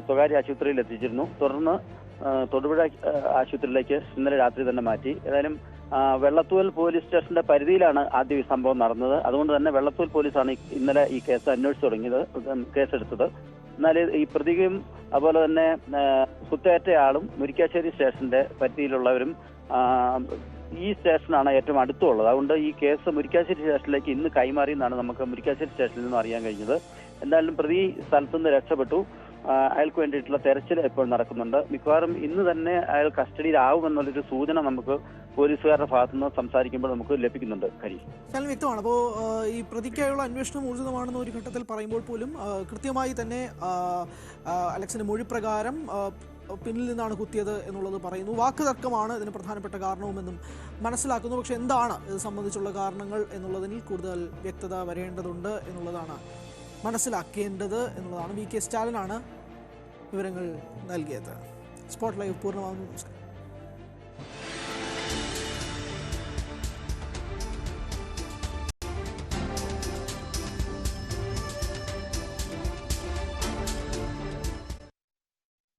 സ്വകാര്യ ആശുപത്രിയിൽ എത്തിച്ചിരുന്നു. തുടർന്ന് തൊടുപുഴ ആശുപത്രിയിലേക്ക് ഇന്നലെ രാത്രി തന്നെ മാറ്റി. ഏതായാലും വെള്ളത്തൂവൽ പോലീസ് സ്റ്റേഷന്റെ പരിധിയിലാണ് ആദ്യം ഈ സംഭവം നടന്നത്. അതുകൊണ്ട് തന്നെ വെള്ളത്തൂവൽ പോലീസാണ് ഇന്നലെ ഈ കേസ് അന്വേഷിച്ചു തുടങ്ങിയത്, കേസെടുത്തത്. എന്നാൽ ഈ പ്രതിയും അതുപോലെ തന്നെ കുത്തേറ്റയാളും മുരിക്കാശ്ശേരി സ്റ്റേഷന്റെ പരിധിയിലുള്ളവരും ഈ സ്റ്റേഷനാണ് ഏറ്റവും അടുത്തുള്ളത്. അതുകൊണ്ട് ഈ കേസ് മുരിക്കാശ്ശേരി സ്റ്റേഷനിലേക്ക് ഇന്ന് കൈമാറി എന്നാണ് നമുക്ക് മുരിക്കാശ്ശേരി സ്റ്റേഷനിൽ നിന്നും അറിയാൻ കഴിഞ്ഞത്. എന്തായാലും പ്രതി സ്ഥലത്തുനിന്ന് രക്ഷപ്പെട്ടു. അയാൾക്ക് വേണ്ടിയിട്ടുള്ള തെരച്ചിൽ ഇപ്പോൾ നടക്കുന്നുണ്ട്. മിക്കവാറും ഇന്ന് തന്നെ അയാൾ കസ്റ്റഡിയിലാവുമെന്നുള്ളൊരു സൂചന നമുക്ക് പോലീസുകാരുടെ ഭാഗത്തുനിന്ന് സംസാരിക്കുമ്പോൾ നമുക്ക് ലഭിക്കുന്നുണ്ട്. വ്യക്തമാണ്. അപ്പോൾ ഈ പ്രതിക്കായുള്ള അന്വേഷണം ഊർജിതമാണെന്ന് ഒരു ഘട്ടത്തിൽ പറയുമ്പോൾ പോലും കൃത്യമായി തന്നെ അലക്സിന്റെ മൊഴി പ്രകാരം പിന്നിൽ നിന്നാണ് കുത്തിയത് എന്നുള്ളത് പറയുന്നു. വാക്ക് തർക്കമാണ് ഇതിന് പ്രധാനപ്പെട്ട കാരണവുമെന്നും മനസ്സിലാക്കുന്നു. പക്ഷെ എന്താണ് ഇത് സംബന്ധിച്ചുള്ള കാരണങ്ങൾ എന്നുള്ളതിൽ കൂടുതൽ വ്യക്തത വരേണ്ടതുണ്ട് എന്നുള്ളതാണ് മനസ്സിലാക്കേണ്ടത് എന്നുള്ളതാണ്. VK സ്റ്റാലിനാണ് വിവരങ്ങൾ നൽകിയത്. സ്പോട്ട് ലൈവ് പൂർണ്ണമാകുന്നു. നമസ്കാരം.